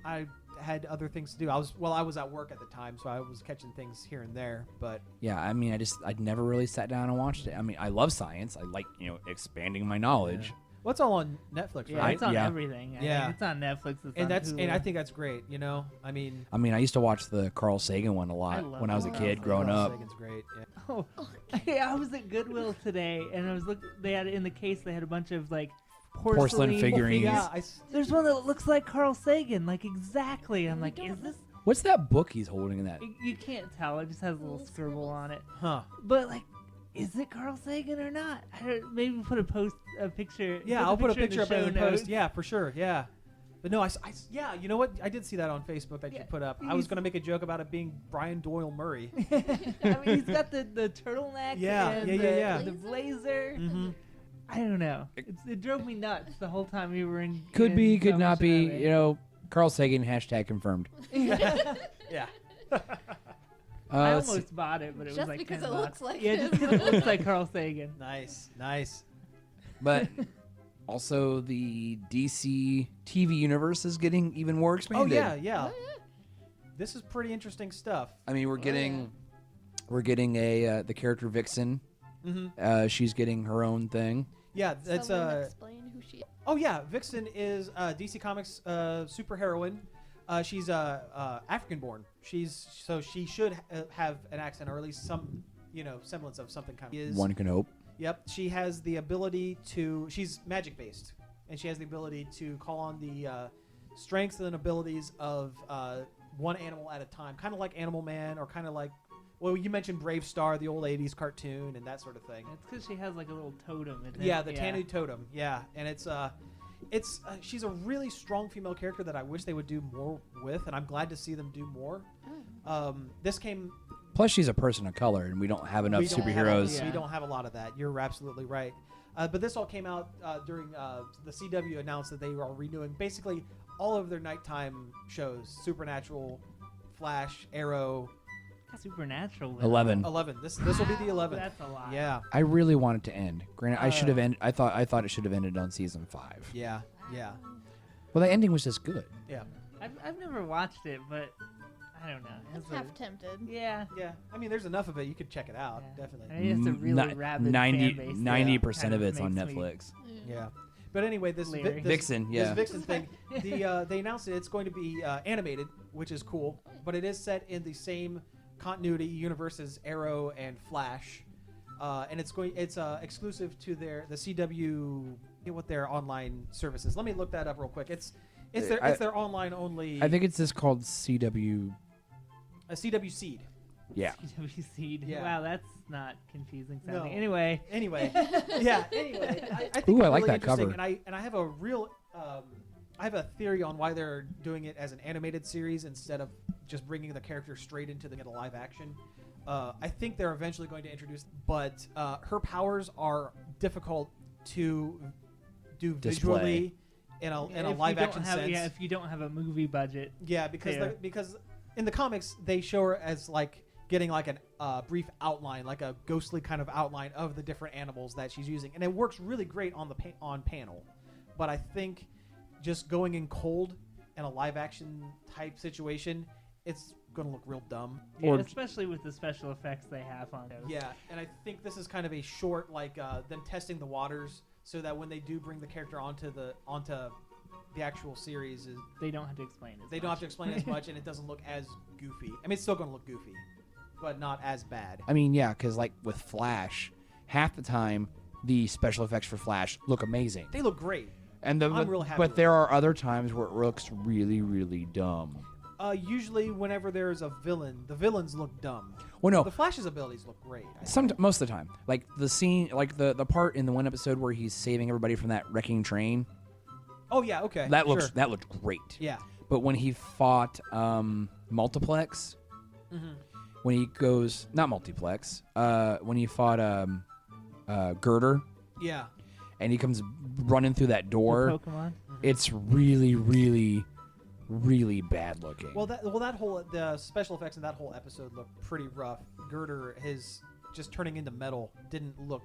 I had other things to do. I was at work at the time, so I was catching things here and there. But Yeah, I mean, I'd never really sat down and watched it. I mean, I love science. I like, expanding my knowledge. what's all on Netflix, Yeah, right? it's on Yeah. everything. I Yeah. mean, it's on Netflix. It's And on Hulu. I think that's great. I mean, I used to watch the Carl Sagan one a I lot love when I was a Carl kid Sagan. growing up. Sagan's great. Yeah. Oh, I was at Goodwill today, and I was They had in the case. They had a bunch of like Porcelain figurines. Yeah, There's one that looks like Carl Sagan, like exactly. I'm like, is this? What's that book he's holding in that? You can't tell. It just has a little scribble on it. huh? But like, is it Carl Sagan or not? Maybe put a picture. Yeah, I'll put a in the picture up in show the post. notes. Yeah, for sure. Yeah. But no, yeah, you know what? I did see that on Facebook that you Yeah, put up. I was going to make a joke about it being Brian Doyle Murray. I mean, he's got the turtleneck. Yeah, and yeah. The blazer. Mm-hmm. I don't know. It drove me nuts the whole time we were in. Could be, in could not be. Salvation Carl Sagan #confirmed. Yeah. I let's see. almost bought it, but it Just was like because $10. it looks like yeah, him. just because it looks like Carl Sagan. Nice. But also the DC TV universe is getting even more Oh expanded. yeah. This is pretty interesting stuff. I mean, we're getting a the character Vixen. Mm-hmm. She's getting her own thing. Yeah, that's Someone explain who she is. Oh yeah, Vixen is DC Comics superheroine. She's African-born. She should have an accent, or at least some semblance of something kind of. One can hope. Yep, she has the ability to. She's magic-based, and she has the ability to call on the strengths and abilities of one animal at a time, kind of like Animal Man, or kind of like. Well, you mentioned Brave Star, the old '80s cartoon, and that sort of thing. It's because she has like a little totem. Isn't Yeah, it? the Tanu totem. Yeah, and it's she's a really strong female character that I wish they would do more with, and I'm glad to see them do more. This came. Plus, she's a person of color, and we don't have enough We don't have- superheroes. We don't have a lot of that. You're absolutely right. But this all came out during the CW announced that they are renewing basically all of their nighttime shows: Supernatural, Flash, Arrow. Supernatural. 11. 11. This will be the 11th. That's a lot. Yeah. I really want it to end. Granted, I should have ended. I thought it should have ended on season 5. Yeah. Well, the ending was just good. Yeah. I've never watched it, but I don't know. I'm half tempted. Yeah. Yeah. I mean, there's enough of it. You could check it out. Definitely. I mean, it's a really rabid fan base. 90% Kind of it's on makes me- Netflix. Yeah. But anyway, this Leery. Vixen, yeah. This Vixen thing, they announced that it's going to be animated, which is cool, but it is set in the same continuity universe as Arrow and Flash, and it's exclusive to the CW, what their online services. Let me look that up real quick. It's their online only. I think it's just called CW. A CW Seed. Yeah. CW Seed. Yeah. Wow, that's not confusing sounding. No. Anyway, Yeah. Anyway, I think Ooh, it's I like really that cover. interesting, and I have a real. I have a theory on why they're doing it as an animated series instead of just bringing the character straight into the live action. I think they're eventually going to introduce, but her powers are difficult to do Display. visually in a if you live don't action have, sense. Yeah, if you don't have a movie budget. Yeah, because Yeah. because in the comics they show her as like getting like a brief outline, like a ghostly kind of outline of the different animals that she's using, and it works really great on the on panel. But I think just going in cold in a live action type situation, it's gonna look real dumb. Yeah, Or- especially with the special effects they have on those. Yeah, and I think this is kind of a short, like them testing the waters, so that when they do bring the character onto the actual series, They don't have to explain it. they don't have to explain as much, and it doesn't look as goofy. I mean, it's still gonna look goofy, but not as bad. I mean, yeah, because like with Flash, half the time the special effects for Flash look amazing. They look great. And I'm real happy but with there are other times where it looks really, really dumb. Usually, whenever there's a villain, the villains look dumb. Well, no, The Flash's abilities look great. most of the time, like the scene, like the part in the one episode where he's saving everybody from that wrecking train. Oh yeah, okay. That sure. looked great. Yeah. But when he fought Multiplex, when he goes not Multiplex, when he fought Girder, Yeah. and he comes running through that door. Pokemon. It's really, really, really bad looking. Well, the special effects in that whole episode looked pretty rough. Girder, his just turning into metal, didn't look.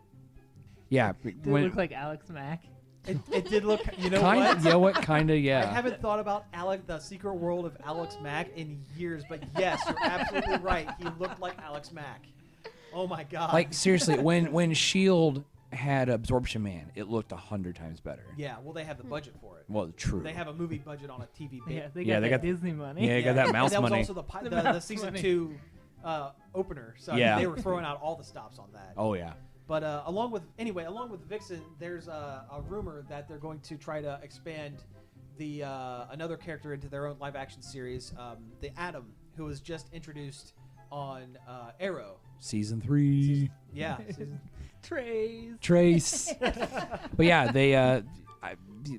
yeah, Did it look like Alex Mack? It did look. You know kind what? of. Yeah, what kind of? I Yeah. haven't thought about the secret world of Alex Mack in years, but yes, you're absolutely right. He looked like Alex Mack. Oh my god! Like seriously, when Shield had Absorption Man, it looked 100 times better. yeah, well, they have the budget for it. Well, true. They have a movie budget on a TV. Yeah, they Yeah, got they that got- Disney money. Yeah, you got that mouse and that money. was also the mouse season money. 2 opener. So Yeah. they were throwing out all the stops on that. Oh yeah. But along with Vixen, there's a rumor that they're going to try to expand the another character into their own live action series, the Atom, who was just introduced on Arrow. Season 3. Yeah, Trace. But yeah,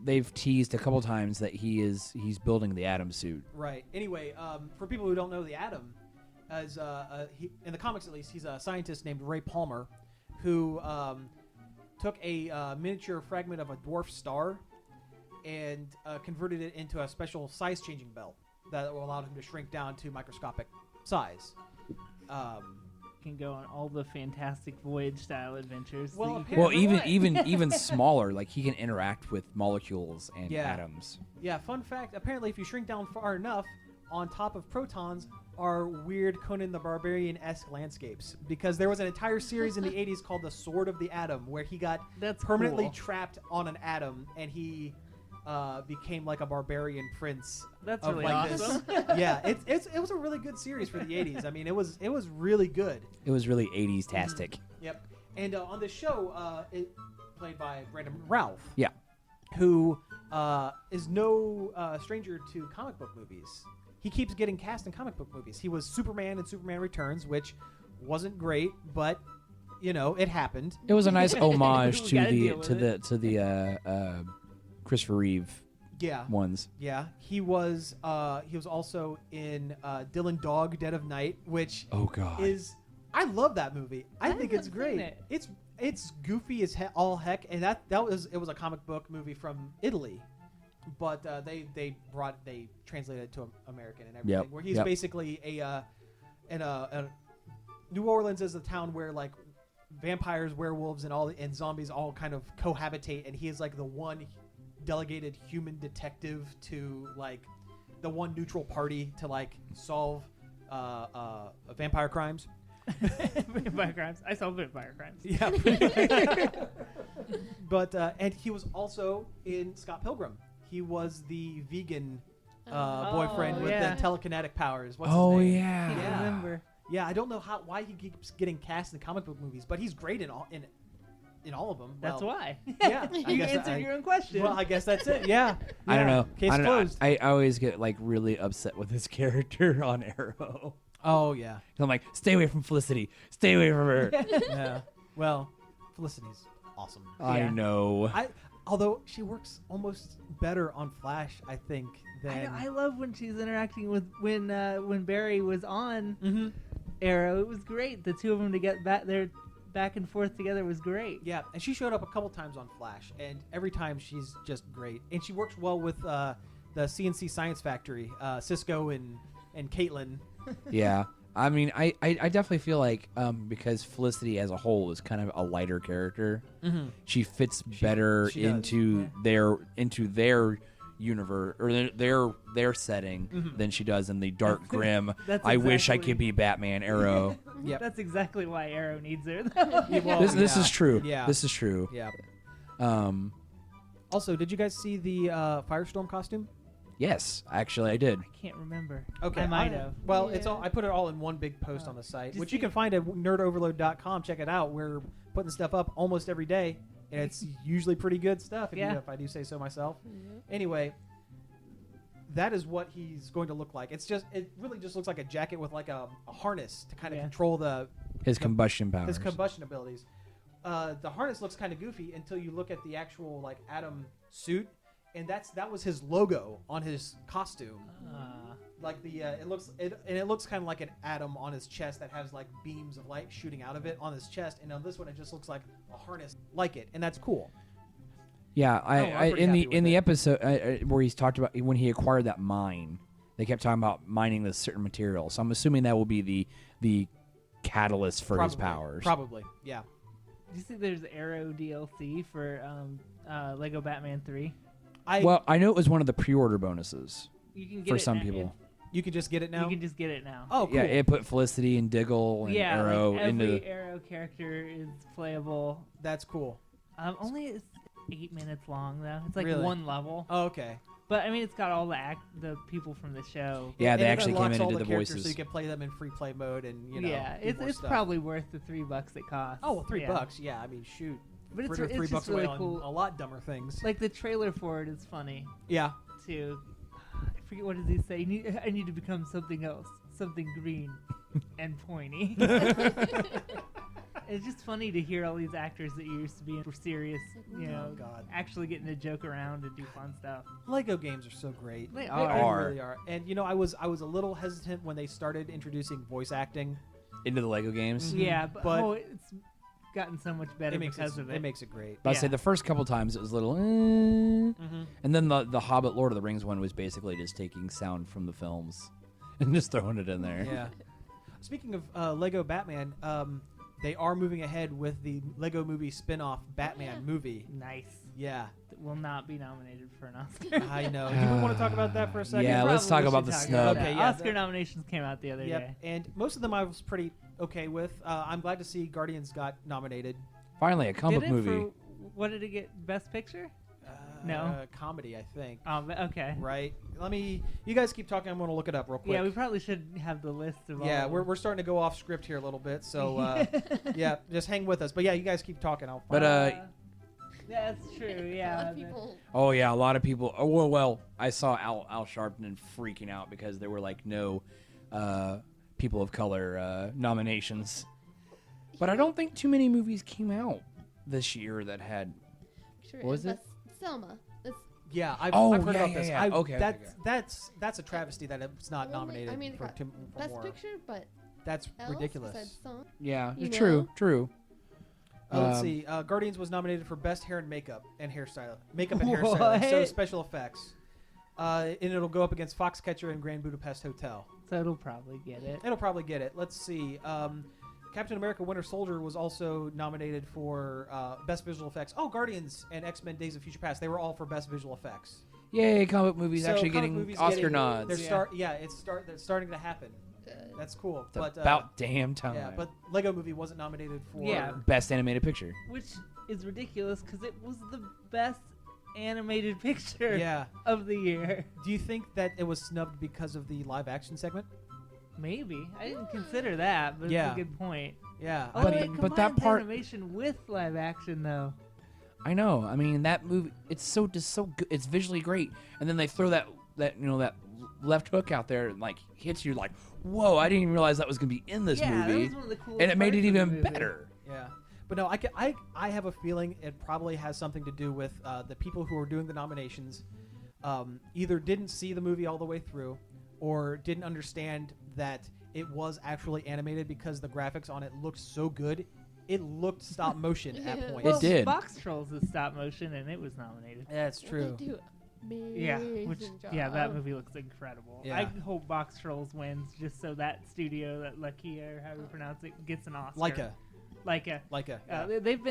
they've teased a couple times that he's building the Atom suit. right. Anyway, for people who don't know, the Atom, as in the comics at least, he's a scientist named Ray Palmer, who took a miniature fragment of a dwarf star and converted it into a special size-changing belt that will allow him to shrink down to microscopic size. Can go on all the Fantastic Voyage style adventures. Well, that you Well, can- even smaller, like he can interact with molecules and Yeah. atoms. Yeah, fun fact, apparently if you shrink down far enough, on top of protons are weird Conan the Barbarian-esque landscapes. Because there was an entire series in the 80s called The Sword of the Atom, where he got That's permanently cool. trapped on an atom, and he became like a barbarian prince. That's of really like awesome. This. Yeah, it was a really good series for the 80s. I mean, it was really good. It was really 80s tastic. Yep. And on this show, it played by Brandon Routh, Yeah. who is no stranger to comic book movies. He keeps getting cast in comic book movies. He was Superman in Superman Returns, which wasn't great, but it happened. It was a nice homage We to gotta the deal with to the Christopher Reeve Yeah. ones. Yeah, he was also in Dylan Dog Dead of Night, which Oh god. I love that movie. I think it's haven't seen great. it. It's goofy as all heck, and it was a comic book movie from Italy, but they translated it to American and everything. Yep, Where he's yep. basically a New Orleans is a town where like vampires, werewolves, and zombies all kind of cohabitate, and he is like the one delegated human detective to like the one neutral party to like solve vampire crimes. Vampire crimes. I saw vampire crimes. Yeah. But and he was also in Scott Pilgrim. He was the vegan boyfriend with yeah. the telekinetic powers. What's Oh his name? yeah. Can't Yeah. remember. Yeah, I don't know why he keeps getting cast in comic book movies, but he's great in all of them. That's Well, why. Yeah, I You guess answered your own question. Well, I guess that's it. Yeah. I don't Yeah. know. Case I don't closed. know. I always get like really upset with his character on Arrow. Oh yeah. I'm like, stay away from Felicity. Stay away from her. Yeah. Well, Felicity's awesome. I Yeah. know. Although she works almost better on Flash, I think, than. I love when she's interacting with when Barry was on Mhm. Arrow. It was great. The two of them to get back and forth together was great. Yeah, and she showed up a couple times on Flash, and every time she's just great. And she works well with the CNC Science Factory, Cisco and Caitlin. Yeah. I mean, I definitely feel like because Felicity as a whole is kind of a lighter character, she fits better she does, into their universe or their setting than she does in the dark grim. That's I wish I exactly- could be Batman Arrow. Yep. That's exactly why Arrow needs her. Well, This yeah. is true. Yeah. This is true. Yeah. Um, Also, did you guys see the Firestorm costume? yes, actually I did. I can't remember. Okay, I might have. Well, it's all. I put it all in one big post on the site, Just which you see- can find at nerdoverload.com. Check it out. We're putting stuff up almost every day, and it's usually pretty good stuff. If I do say so myself. Anyway, that is what he's going to look like. It really just looks like a jacket with like a harness to kind of Yeah. control His combustion powers. his combustion abilities. The harness looks kind of goofy until you look at the actual like Atom suit, and that was his logo on his costume. Like it looks kind of like an atom on his chest that has like beams of light shooting out of it on his chest, and on this one it just looks like a harness like it, and that's cool. Yeah, I pretty in happy the with in the it. episode where he's talked about when he acquired that mine, they kept talking about mining this certain material. So I'm assuming that will be the catalyst for his powers. Probably, yeah. Do you see there's Arrow DLC for Lego Batman 3? Well, I know it was one of the pre-order bonuses You can get for it some now- people. You can just get it now. You can just get it now. Oh, cool. Yeah, it put Felicity and Diggle and yeah, Arrow like into. every Arrow character is playable. That's cool. Only it's 8 minutes long though. It's like Really? one level. Oh, okay. But I mean, it's got all the people from the show. Yeah, they And it actually came unlocks in and all did the the characters, voices. so you can play them in free play mode, and yeah, do more it's stuff. probably worth the $3 it costs. Oh, well, $3. Yeah. Yeah, I mean, shoot. But it's, We're it's $3 just away really on cool. a lot dumber things. Like the trailer for it is funny Yeah. too. I forget what does he say. I need to become something else, something green and pointy. It's just funny to hear all these actors that you used to be in for serious, you know, God. actually getting to joke around and do fun stuff. Lego games are so great. They They are. really are. And I was a little hesitant when they started introducing voice acting. Into the Lego games. Yeah, But but it's gotten so much better It makes because of it. it makes it great. But I'd Yeah. say the first couple times it was a little, Mm-hmm. and then the Hobbit Lord of the Rings one was basically just taking sound from the films and just throwing it in there. Yeah. Speaking of Lego Batman, they are moving ahead with the Lego movie spin-off Batman movie. Nice. Yeah, That will not be nominated for an Oscar. I know. Do you want to talk about that for a second? Yeah, let's talk Probably about should the talk snub. that. Okay, yeah, Oscar the- nominations came out the other Yep. day. And most of them I was pretty okay with. I'm glad to see Guardians got nominated. Finally, a comic Did it movie. for, what did it get? Best Picture? No. Comedy, I think. Okay. Right. You guys keep talking. I'm going to look it up real quick. Yeah, we probably should have the list of all. Yeah, of we're starting to go off script here a little bit, so yeah, just hang with us. But yeah, you guys keep talking. I'll But yeah, that's true. A lot Yeah. of people. oh yeah, a lot of people. Oh well, I saw Al Sharpton freaking out because there were like no people of color nominations. But I don't think too many movies came out this year that had. Sure, What was it? Selma. That's Yeah, I've Oh, heard yeah, about yeah, this. yeah. Okay, That's a travesty that it's not well, nominated I mean, for, got for Best more. Picture, but That's else ridiculous. besides Selma? Yeah, You true. know? Let's Um, see. Guardians was nominated for Best Hair and Makeup and Hairstyle. Makeup and hairstyling. So What? special effects. And it'll go up against Foxcatcher and Grand Budapest Hotel. So it'll probably get it. It'll probably get it. Let's see. Captain America Winter Soldier was also nominated for Best Visual Effects. Oh, Guardians and X-Men Days of Future Past. They were all for Best Visual Effects. Yay, comic movies So actually comic getting movies Oscar getting- nods. They're It's it's starting to happen. Good. That's cool. about damn time. yeah, but Lego Movie wasn't nominated for. Yeah. Best animated picture. Which is ridiculous because it was the best animated picture Yeah. of the year. Do you think that it was snubbed because of the live action segment? Maybe. I didn't consider that, but Yeah. it's a good point. Yeah. Oh, But- it but that combines part- animation with live action though. I know. I mean, that movie. It's so good. It's visually great, and then they throw that that left hook out there and like hits you like, whoa! I didn't even realize that was gonna be in this Yeah, that movie, was one of the coolest and it made parts it of the even movie. better. Yeah. But no, I have a feeling it probably has something to do with the people who are doing the nominations either didn't see the movie all the way through or didn't understand that it was actually animated because the graphics on it looked so good. It looked stop motion at Yeah. points. It did. Box Trolls is stop motion and it was nominated. That's true. They do Yeah, amazing which job. that movie looks incredible. Yeah. I hope Box Trolls wins just so that studio, that Lakia or how you pronounce it, gets an Oscar. Leica. Leica. Yeah. They've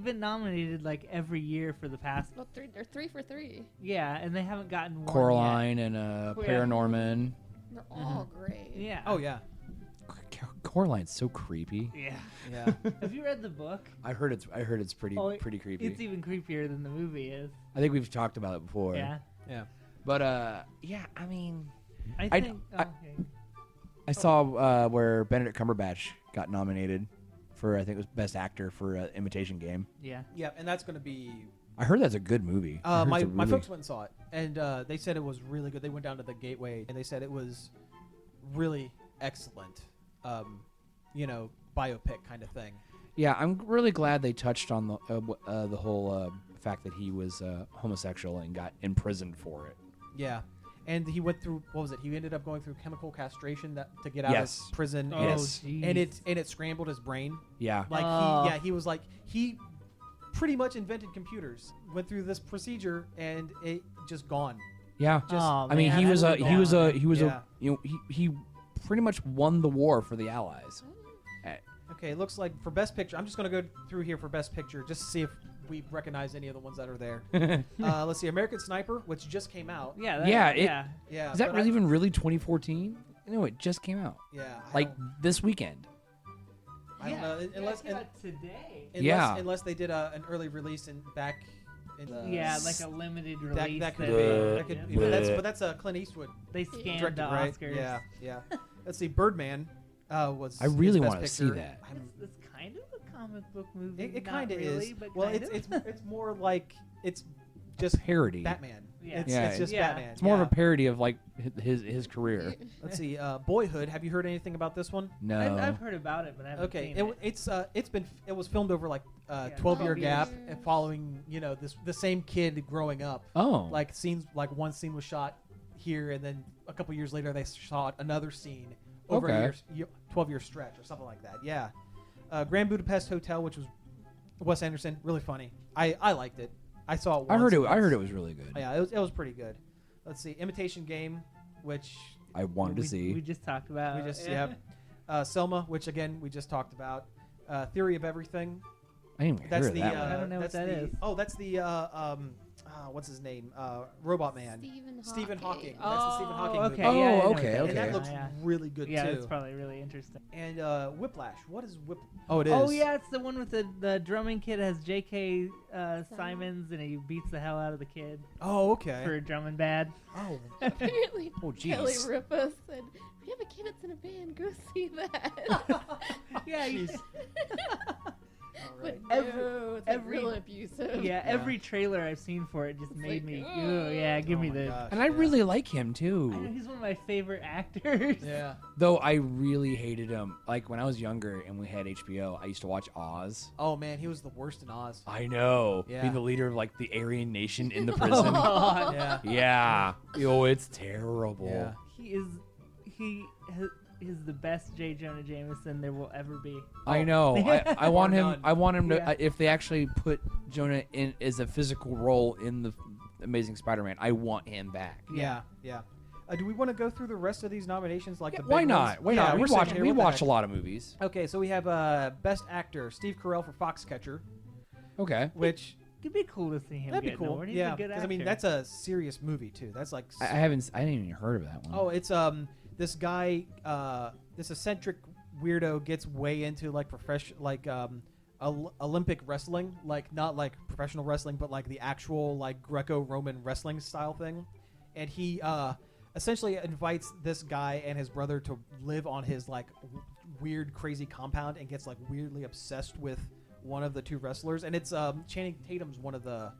been nominated like every year for the past. Well, they're 3 for 3. Yeah, and they haven't gotten one Coraline and Yeah. Paranorman. They're all great. yet. Yeah. Oh yeah. Coraline's so creepy. Yeah. Yeah. Have you read the book? I heard it's pretty Oh, pretty creepy. It's even creepier than the movie is. I think we've talked about it before. Yeah. Yeah. But yeah, I mean, I I- think. I- okay. I saw where Benedict Cumberbatch got nominated for I think it was Best Actor for Imitation Game. Yeah. Yeah, and that's going to be. I heard that's a good movie. I heard My it's a my really- folks went and saw it, and they said it was really good. They went down to the Gateway, and they said it was really excellent. Biopic kind of thing. Yeah, I'm really glad they touched on the whole fact that he was homosexual and got imprisoned for it. Yeah, and he went through what was it? He ended up going through chemical castration to get out Yes. of prison. Oh, Yes. geez. and it scrambled his brain. Yeah. Like Oh. he was like he pretty much invented computers. Went through this procedure and it just gone. Yeah. Just, I mean, he was a Yeah. he pretty much won the war for the Allies. Okay, it looks like for Best Picture, I'm just going to go through here for Best Picture just to see if we recognize any of the ones that are there. Let's see, American Sniper, which just came out. Yeah. Yeah. Is that but really even really 2014? No, it just came out. Yeah. Like this weekend. I don't know. Unless, today. unless they did an early release back in the Like a limited release. that could be. That could be. But that's Clint Eastwood. They scanned directed, the right? Oscars. Yeah. Let's see, Birdman was. I really his want Best to see Picture. that. It's kind of a comic book movie. It Not kind of really, is. But Well, kind it's more like it's just Parody. Batman. Yeah. It's just Batman. It's more of a parody of like his career. Let's see, Boyhood. Have you heard anything about this one? No. I've heard about it, but I haven't Okay, seen it was filmed over like 12-year 12 gap years. and following the same kid growing up. Oh. Like one scene was shot here, and then a couple years later they shot another scene over Okay. a 12-year stretch or something like that. Yeah. Grand Budapest Hotel, which was Wes Anderson, really funny. I liked it. I saw it once. I heard once. it was really good. Yeah, it was pretty good. Let's see, Imitation Game, which I wanted to see. We just talked about. Selma, which again we just talked about. Theory of Everything. I didn't even That's hear the. that one. I don't know what that's that the, is. Oh, that's the. What's his name? Robot Man. Stephen Hawking. That's the Stephen Hawking movie. Okay. Yeah, I know what okay, that okay. And that is. looks really good Yeah, too. that's probably really interesting. And Whiplash. What is Whip? Oh, it is. Oh yeah, it's the one with the drumming kid has J.K. Simons and he beats the hell out of the kid Oh, okay. for drumming bad. Oh, Apparently, Oh, Kelly jeez. Ripa said, "If you have a kid that's in a band, go see that." Yeah, all But right. no, it's every- like real abusive. yeah. Every trailer I've seen for it just made like, me. ugh. Oh yeah, give me Oh my the. gosh, And I yeah. really like him I know, too. he's one of my favorite actors. Yeah. Though I really hated him. Like when I was younger and we had HBO, I used to watch Oz. Oh man, he was the worst in Oz. I know. Yeah. Being the leader of like the Aryan nation in the prison. Yeah. Yeah. Yo, it's terrible. Yeah. He is the best J. Jonah Jameson there will ever be. I know. I want Bar him. none. I want him to. Yeah. If they actually put Jonah in as a physical role in the Amazing Spider-Man, I want him back. Yeah. Do we want to go through the rest of these nominations? Like the big Why ones? not? Why Yeah, not? we're sitting here, We what the watch heck? a lot of movies. Okay, so we have Best Actor, Steve Carell for Foxcatcher, Okay. which It'd be cool to see him that'd be get cool. an award. He's Yeah, a good I mean actor. that's a serious movie too. That's like I haven't. I didn't even heard of that one. oh, it's this guy, this eccentric weirdo gets way into like Olympic wrestling, like not like professional wrestling, but like the actual like Greco-Roman wrestling style thing, and he essentially invites this guy and his brother to live on his like weird, crazy compound, and gets like weirdly obsessed with one of the two wrestlers, and it's Channing Tatum's one of the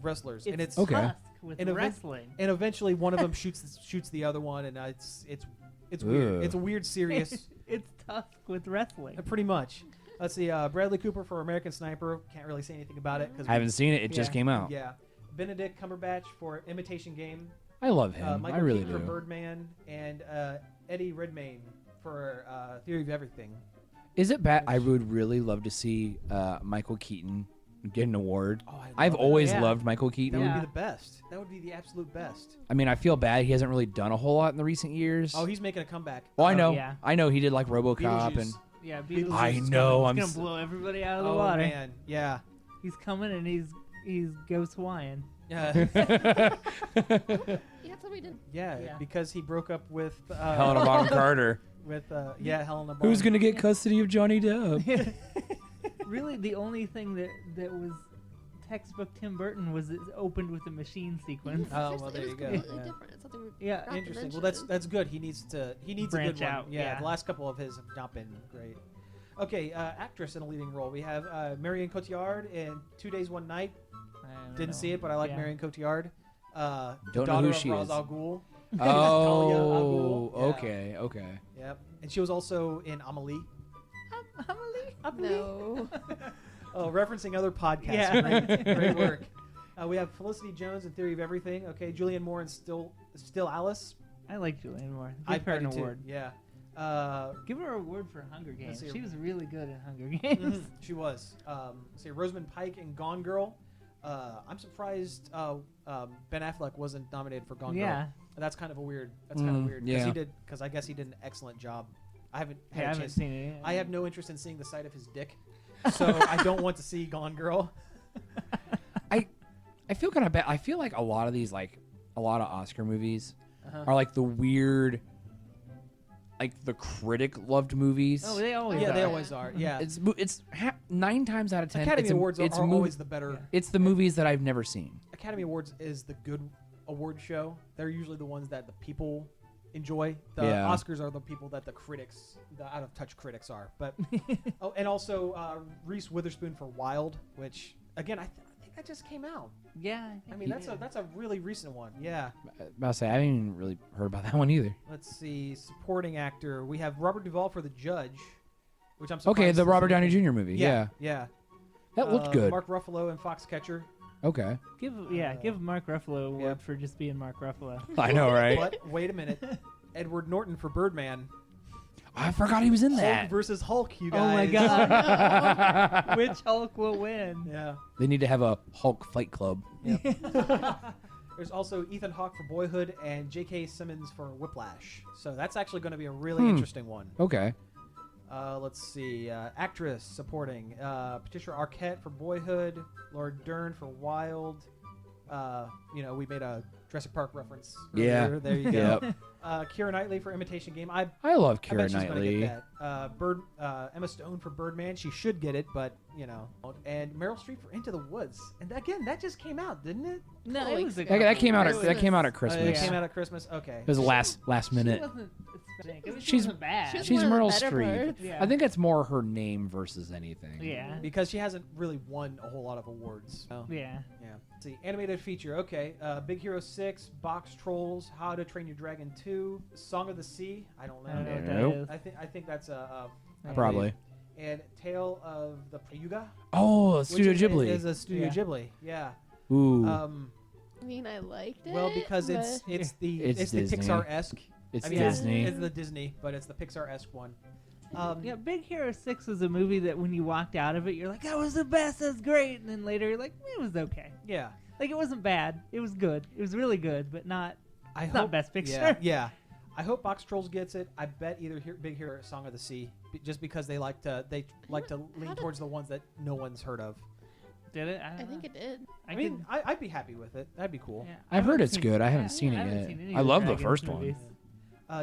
wrestlers, and it's Okay. Tusk with and wrestling. and eventually one of them shoots the other one, and it's weird. Ugh. It's a weird, serious, It's Tusk with wrestling. pretty much. Let's see, Bradley Cooper for American Sniper. Can't really say anything about it because I haven't seen it. It just came out. Yeah, Benedict Cumberbatch for Imitation Game. I love him. Michael I really Keaton for do. Birdman, and Eddie Redmayne for Theory of Everything. Is it bad? I would really love to see Michael Keaton get an award. Oh, I've love always Yeah. loved Michael That Keaton. would Yeah. be the best. That would be the absolute best. I mean, I feel bad. He hasn't really done a whole lot in the recent years. Oh, he's making a comeback. Well, I know. yeah. I know he did like RoboCop Beetlejuice. and Yeah, Beetlejuice I is know. coming. I'm He's gonna blow everybody out of the Oh water. man, yeah. He's coming and he's Ghost Hawaiian. Yeah. Yeah, that's what we did. Yeah, Yeah. because he broke up with Helena Bonham Carter. with Helena Bonham. Who's gonna get custody of Johnny Depp? Really, the only thing that was textbook Tim Burton was it opened with a machine sequence. Oh, Seriously, well, there it was you go. completely Yeah. different. It's something we Yeah, forgot to Interesting. Well, mention. that's good. He needs a Branch good one. out, Yeah, yeah. the last couple of his have not been great. Okay, actress in a leading role. We have Marion Cotillard in 2 Days, One Night. I don't Didn't know. see it, but I like Yeah. Marion Cotillard. Don't know daughter who of she Ra's is. al Ghul. Oh, Talia al Ghul. Yeah. okay, okay. Yep. And she was also in Amelie. No. Oh, referencing other podcasts. Yeah. Great work. We have Felicity Jones in Theory of Everything. Okay, Julianne Moore in Still Alice. I like Julianne Moore. I Give her an do too. award. Yeah. Give her a award for Hunger Games. see. She was really good in Hunger Games. She was. Say Rosamund Pike in Gone Girl. I'm surprised Ben Affleck wasn't nominated for Gone Girl. Yeah. That's kind of a weird. That's kind of weird. yeah. Because I guess he did an excellent job. I haven't had I a haven't chance. seen it. I have no interest in seeing the sight of his dick, so I don't want to see Gone Girl. I feel kind of bad. I feel like a lot of these, like a lot of Oscar movies, are like the weird, like the critic loved movies. Oh, they always Yeah, are. they always are. Yeah, It's 9 times out of 10. Academy it's a- Awards it's are mov- always the better. It's the movies that I've never seen. Academy Awards is the good award show. They're usually the ones that the people enjoy. The Yeah. Oscars are the people that the critics, the out of touch critics, are. But and also Reese Witherspoon for Wild, which again I think that just came out. Yeah. I mean that's a really recent one. Yeah. About to say, I haven't even really heard about that one either. Let's see, supporting actor. We have Robert Duvall for The Judge, which I'm surprised. Okay, the isn't- Robert Downey Jr. movie. Yeah, Yeah, yeah. that looked good. Mark Ruffalo in Foxcatcher. Okay, Give Mark Ruffalo a award Yep. for just being Mark Ruffalo. I know, right? But wait a minute, Edward Norton for Birdman. I forgot he was in Hulk that. versus Hulk, you guys. Oh my god. Which Hulk will win? Yeah. They need to have a Hulk Fight Club. There's also Ethan Hawke for Boyhood and J.K. Simmons for Whiplash. So that's actually going to be a really interesting one. Okay. Let's see. Actress supporting. Patricia Arquette for Boyhood. Laura Dern for Wild. We made a Jurassic Park reference Yeah. earlier. There you go. Yep. Keira Knightley for Imitation Game. I love I Keira bet she's gonna Knightley. get that. Emma Stone for Birdman. She should get it, but and Meryl Streep for Into the Woods. And again, that just came out, didn't it? No, Couple it weeks was a ago. That came out. Christmas. That came out at It Christmas. came out at Christmas. Okay. It was last minute. She wasn't. I mean, she She's- wasn't bad. She's one of the Meryl better Streep. parts. Yeah. I think it's more her name versus anything. Yeah. Because she hasn't really won a whole lot of awards. So, Yeah. yeah. Let's see, animated feature. Okay. Big Hero 6, Box Trolls, How to Train Your Dragon 2, Song of the Sea. I don't know. I don't know what Nope. that is. I think that's a Probably. And Tale of the Yuga. Oh, Studio which Ghibli. is a Studio Yeah. Ghibli. Yeah. Ooh, I mean, I liked it. Well, because it's but- it's the It's the Disney. Pixar-esque. it's I mean, Disney. It's the Disney, but it's the Pixar-esque one. Yeah, Big Hero 6 was a movie that when you walked out of it, you're like, that was the best, that's great. And then later, you're like, it was okay. Yeah. Like, it wasn't bad. It was good. It was really good, but not I not Best Picture. Yeah, yeah. I hope Box Trolls gets it. I bet either Big Hero or Song of the Sea, just because they like to lean did- towards the ones that no one's heard of. Did it? I think it did. I mean, I'd be happy with it. That'd be cool. yeah, I've heard haven't it's seen- good. I haven't yeah, seen I it haven't yet. seen any I of love the Dragons first one. movies.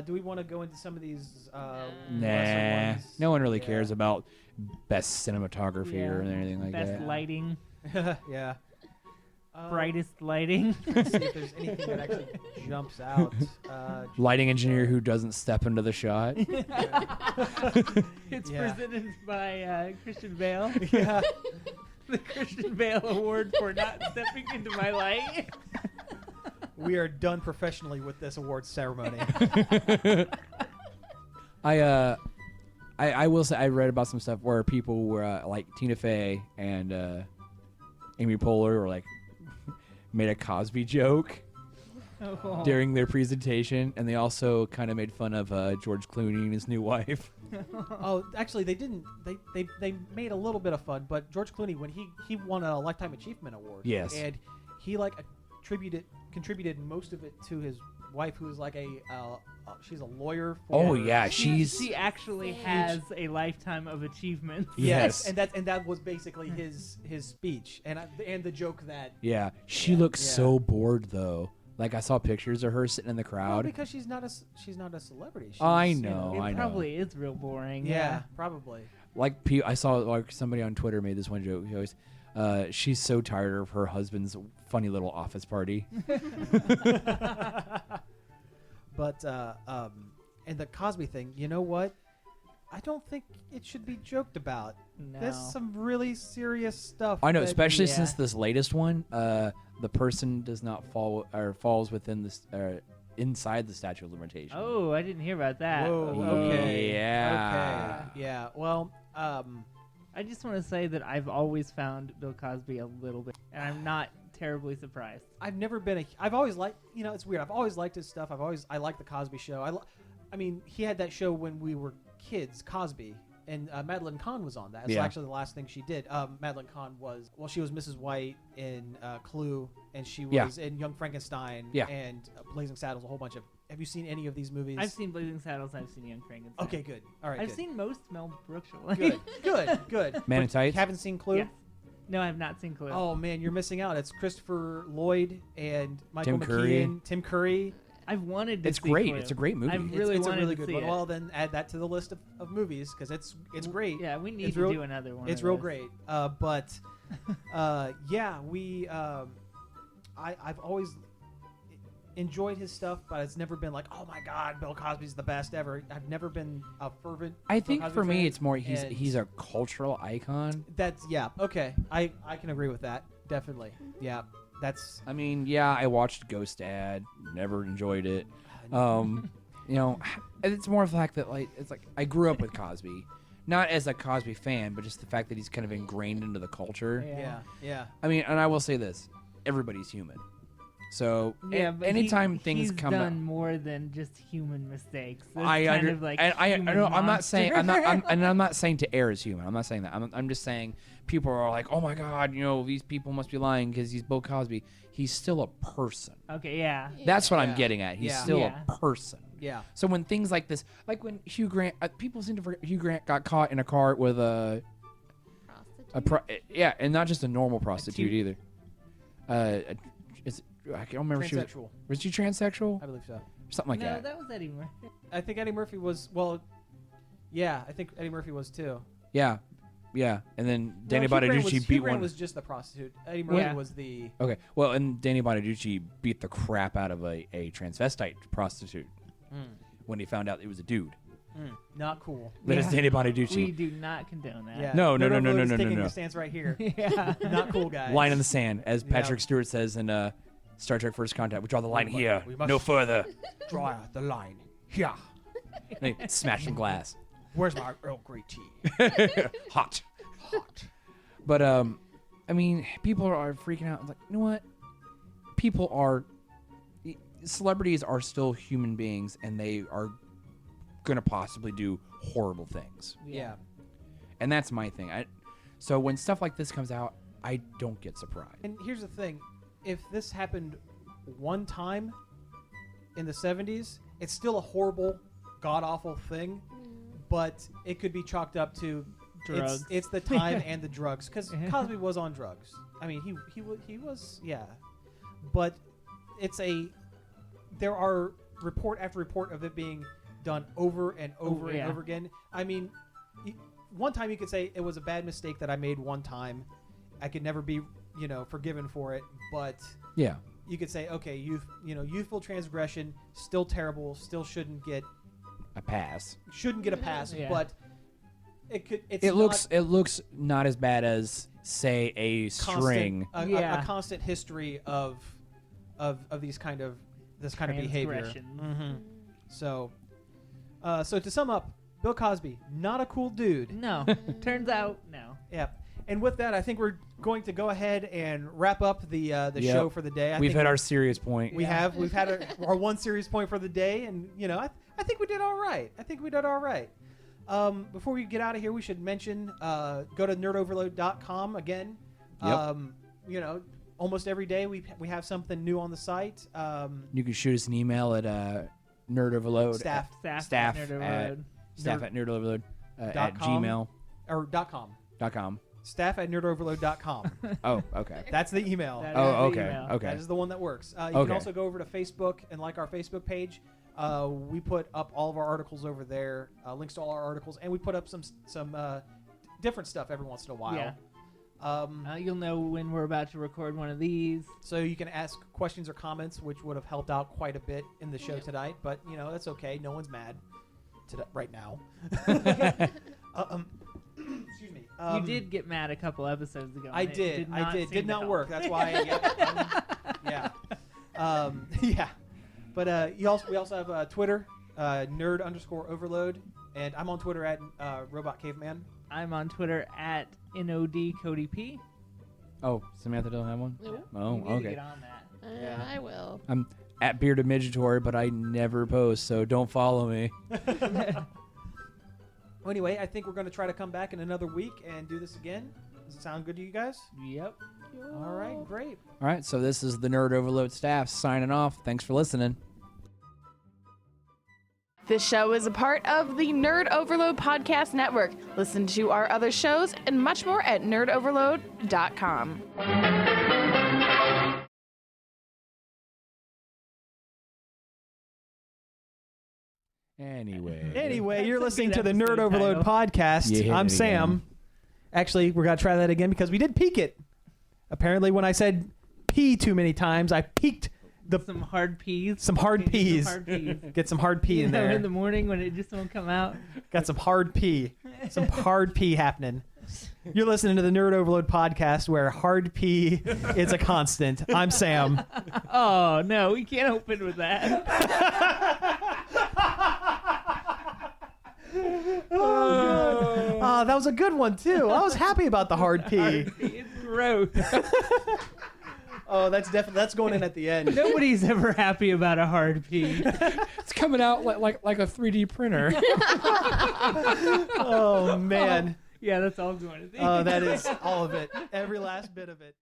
Do we want to go into some of these lesser Nah, ones? no one really Yeah. cares about best cinematography Yeah. or anything like Best that. lighting, Yeah. brightest lighting. Let's see if there's anything that actually jumps out. Lighting engineer who doesn't step into the shot. It's Yeah. presented by Christian Bale. Yeah. The Christian Bale Award for not stepping into my light. We are done professionally with this awards ceremony. I will say I read about some stuff where people were like Tina Fey and Amy Poehler were like made a Cosby joke Oh. during their presentation, and they also kind of made fun of George Clooney and his new wife. Oh, actually, they didn't. They made a little bit of fun, but George Clooney, when he won a Lifetime Achievement Award, Yes. and he like contributed most of it to his wife, who is like she's a lawyer. Oh For, yeah, She she's actually has a lifetime of achievements. yes. and that was basically his speech, and the joke that. Yeah, she looks so bored though. Like I saw pictures of her sitting in the Well, crowd. because she's not a celebrity. She's, I you know. It probably is real boring. Yeah, probably. Like I saw like somebody on Twitter made this one joke. He always, she's so tired of her husband's funny little office party. But and the Cosby thing, you know what? I don't think it should be joked about. No. There's some really serious stuff. I know, that- especially yeah. since this latest one, the person does not fall or falls within this inside the statute of limitations. Oh, I didn't hear about that. Whoa. Yeah. Okay. Yeah. Okay. Yeah. Well. I just want to say that I've always found Bill Cosby a little bit, and I'm not terribly surprised. I've never been I've always liked. It's weird. I've always liked his stuff. I like the Cosby Show. I mean, he had that show when we were kids, Cosby, and Madeline Kahn was on that. That's Yeah. actually the last thing she did. Madeline Kahn she was Mrs. White in Clue, and she was in Young Frankenstein and Blazing Saddles, a whole bunch of. Have you seen any of these movies? I've seen Blazing Saddles. I've seen Young Frankenstein. Okay, good. All right, I've good. seen most Mel Brooks. Good. Man in But Tights? You haven't seen Clue? Yes. No, I have not seen Clue. Oh man, you're missing out. It's Christopher Lloyd and Michael Tim Curry. McKean, Tim Curry. I've wanted to It's see great. Clue. It's a great movie. I really It's a wanted really to good see one. it. Well, then add that to the list of movies because it's great. Yeah, we need It's to real- do another one. It's of real those. great. I've always enjoyed his stuff, but it's never been like, oh my God, Bill Cosby's the best ever. I've never been a fervent. I Bill think Cosby for me, fan, it's more and he's a cultural icon. That's okay. I can agree with that. Definitely. Yeah. That's I mean, yeah, I watched Ghost Dad. Never enjoyed it. You know, it's more of the fact that it's like I grew up with Cosby, not as a Cosby fan, but just the fact that he's kind of ingrained into the culture. yeah. I mean, and I will say this: everybody's human. So Yeah, but anytime things he's come done out, more than just human mistakes. That's I kind under, of like and I human know I'm not saying I'm not monster. I'm not saying to err is human. I'm not saying that. I'm just saying people are like, oh my God, you know, these people must be lying because he's Bill Cosby. He's still a person. Okay, yeah. That's what Yeah. I'm getting at. He's Yeah. still Yeah. a person. Yeah. So when things like this, like when Hugh Grant, people seem to forget Hugh Grant got caught in a car with Prostitute. and not just a normal prostitute Teut. either. I can't remember. Transsexual. Was she transsexual? I believe so. Something like no, that. that was Eddie Murphy. I think Eddie Murphy was yeah, I think Eddie Murphy was too. Yeah, and then Danny No, Hugh Grant Bonaducci Hugh beat Grant one. was just the prostitute. Eddie Murphy Yeah. was the Okay, well, and Danny Bonaducci beat the crap out of a transvestite prostitute when he found out it was a dude. not cool. But it's Danny Bonaducci. We do not condone that. Yeah. No. Overload is taking a stance right here. Yeah. Not cool, guys. Line in the sand, as Yeah. Patrick Stewart says in Star Trek: First Contact. We draw the line here, we must- no further. Draw the line. Yeah. And he smashed some glass. Where's my Earl Grey tea? Hot. But I mean, people are freaking out. It's like, you know what? Celebrities are still human beings, and they are gonna possibly do horrible things. Yeah. And that's my thing. So when stuff like this comes out, I don't get surprised. And here's the thing: if this happened one time in the '70s, it's still a horrible, god awful thing. But it could be chalked up to Drugs. It's the time and the drugs, because Cosby was on drugs. I mean, he was yeah. But there are report after report of it being done over and over and yeah. over again. I mean, one time you could say it was a bad mistake that I made one time. I could never be, forgiven for it. But Yeah. you could say, okay, youthful transgression, still terrible, still shouldn't get A pass. a pass. Yeah. But it looks not as bad as, say, a string. a constant history of this kind of behavior. Transgressions. So to sum up, Bill Cosby, not a cool dude. No. Turns out, no. Yeah. And with that, I think we're going to go ahead and wrap up the Yep. show for the day. We've hit our serious point. We've had our one serious point for the day, and I think we did all right. Before we get out of here, we should mention go to nerdoverload.com again. Yep. Almost every day we have something new on the site. You can shoot us an email at nerdoverload Staff staff Nerd Overload. at staff at nerdoverload at .com. gmail.com. or .com. Staff at nerdoverload.com. Oh, okay. That's the email. That Oh, is the okay. email. Okay. That is the one that works. You can Okay. also go over to Facebook and like our Facebook page. We put up all of our articles over there, links to all our articles, and we put up some different stuff every once in a while. Yeah. You'll know when we're about to record one of these. So you can ask questions or comments, which would have helped out quite a bit in the show tonight. But that's okay. No one's mad right now. Excuse me. You did get mad a couple episodes ago. I and it did. seem Did to not help. work. That's why. Yeah. Yeah. But we also have Twitter, nerd_overload, and I'm on Twitter at Robot Caveman. I'm on Twitter at NOD Cody P. Oh, Samantha doesn't have one? No. Oh, You need to okay. get on that. I will. I'm at Bearded Midgetory, but I never post, so don't follow me. Well, anyway, I think we're going to try to come back in another week and do this again. Does it sound good to you guys? Yep. All right, great. All right, so this is the Nerd Overload staff signing off. Thanks for listening. This show is a part of the Nerd Overload Podcast Network. Listen to our other shows and much more at nerdoverload.com. Anyway, you're listening to the Good Nerd episode Overload title. podcast. You hit I'm it Sam. again. Actually, we're going to try that again because we did peak it. Apparently, when I said pee too many times, I peaked Some hard peas. some hard Get peas. Some hard peas. Get some hard pee You in know, there. in the morning when it just won't come out. Got some hard pee. Some hard pee happening. You're listening to the Nerd Overload podcast where hard pee is a constant. I'm Sam. Oh no, we can't open with that. Oh, that was a good one, too. I was happy about the hard pee. Hard pee. It's gross. Oh, that's going in at the end. Nobody's ever happy about a hard pee. It's coming out like a 3D printer. Oh, man. Yeah, that's all going to be. Oh, that is all of it. Every last bit of it.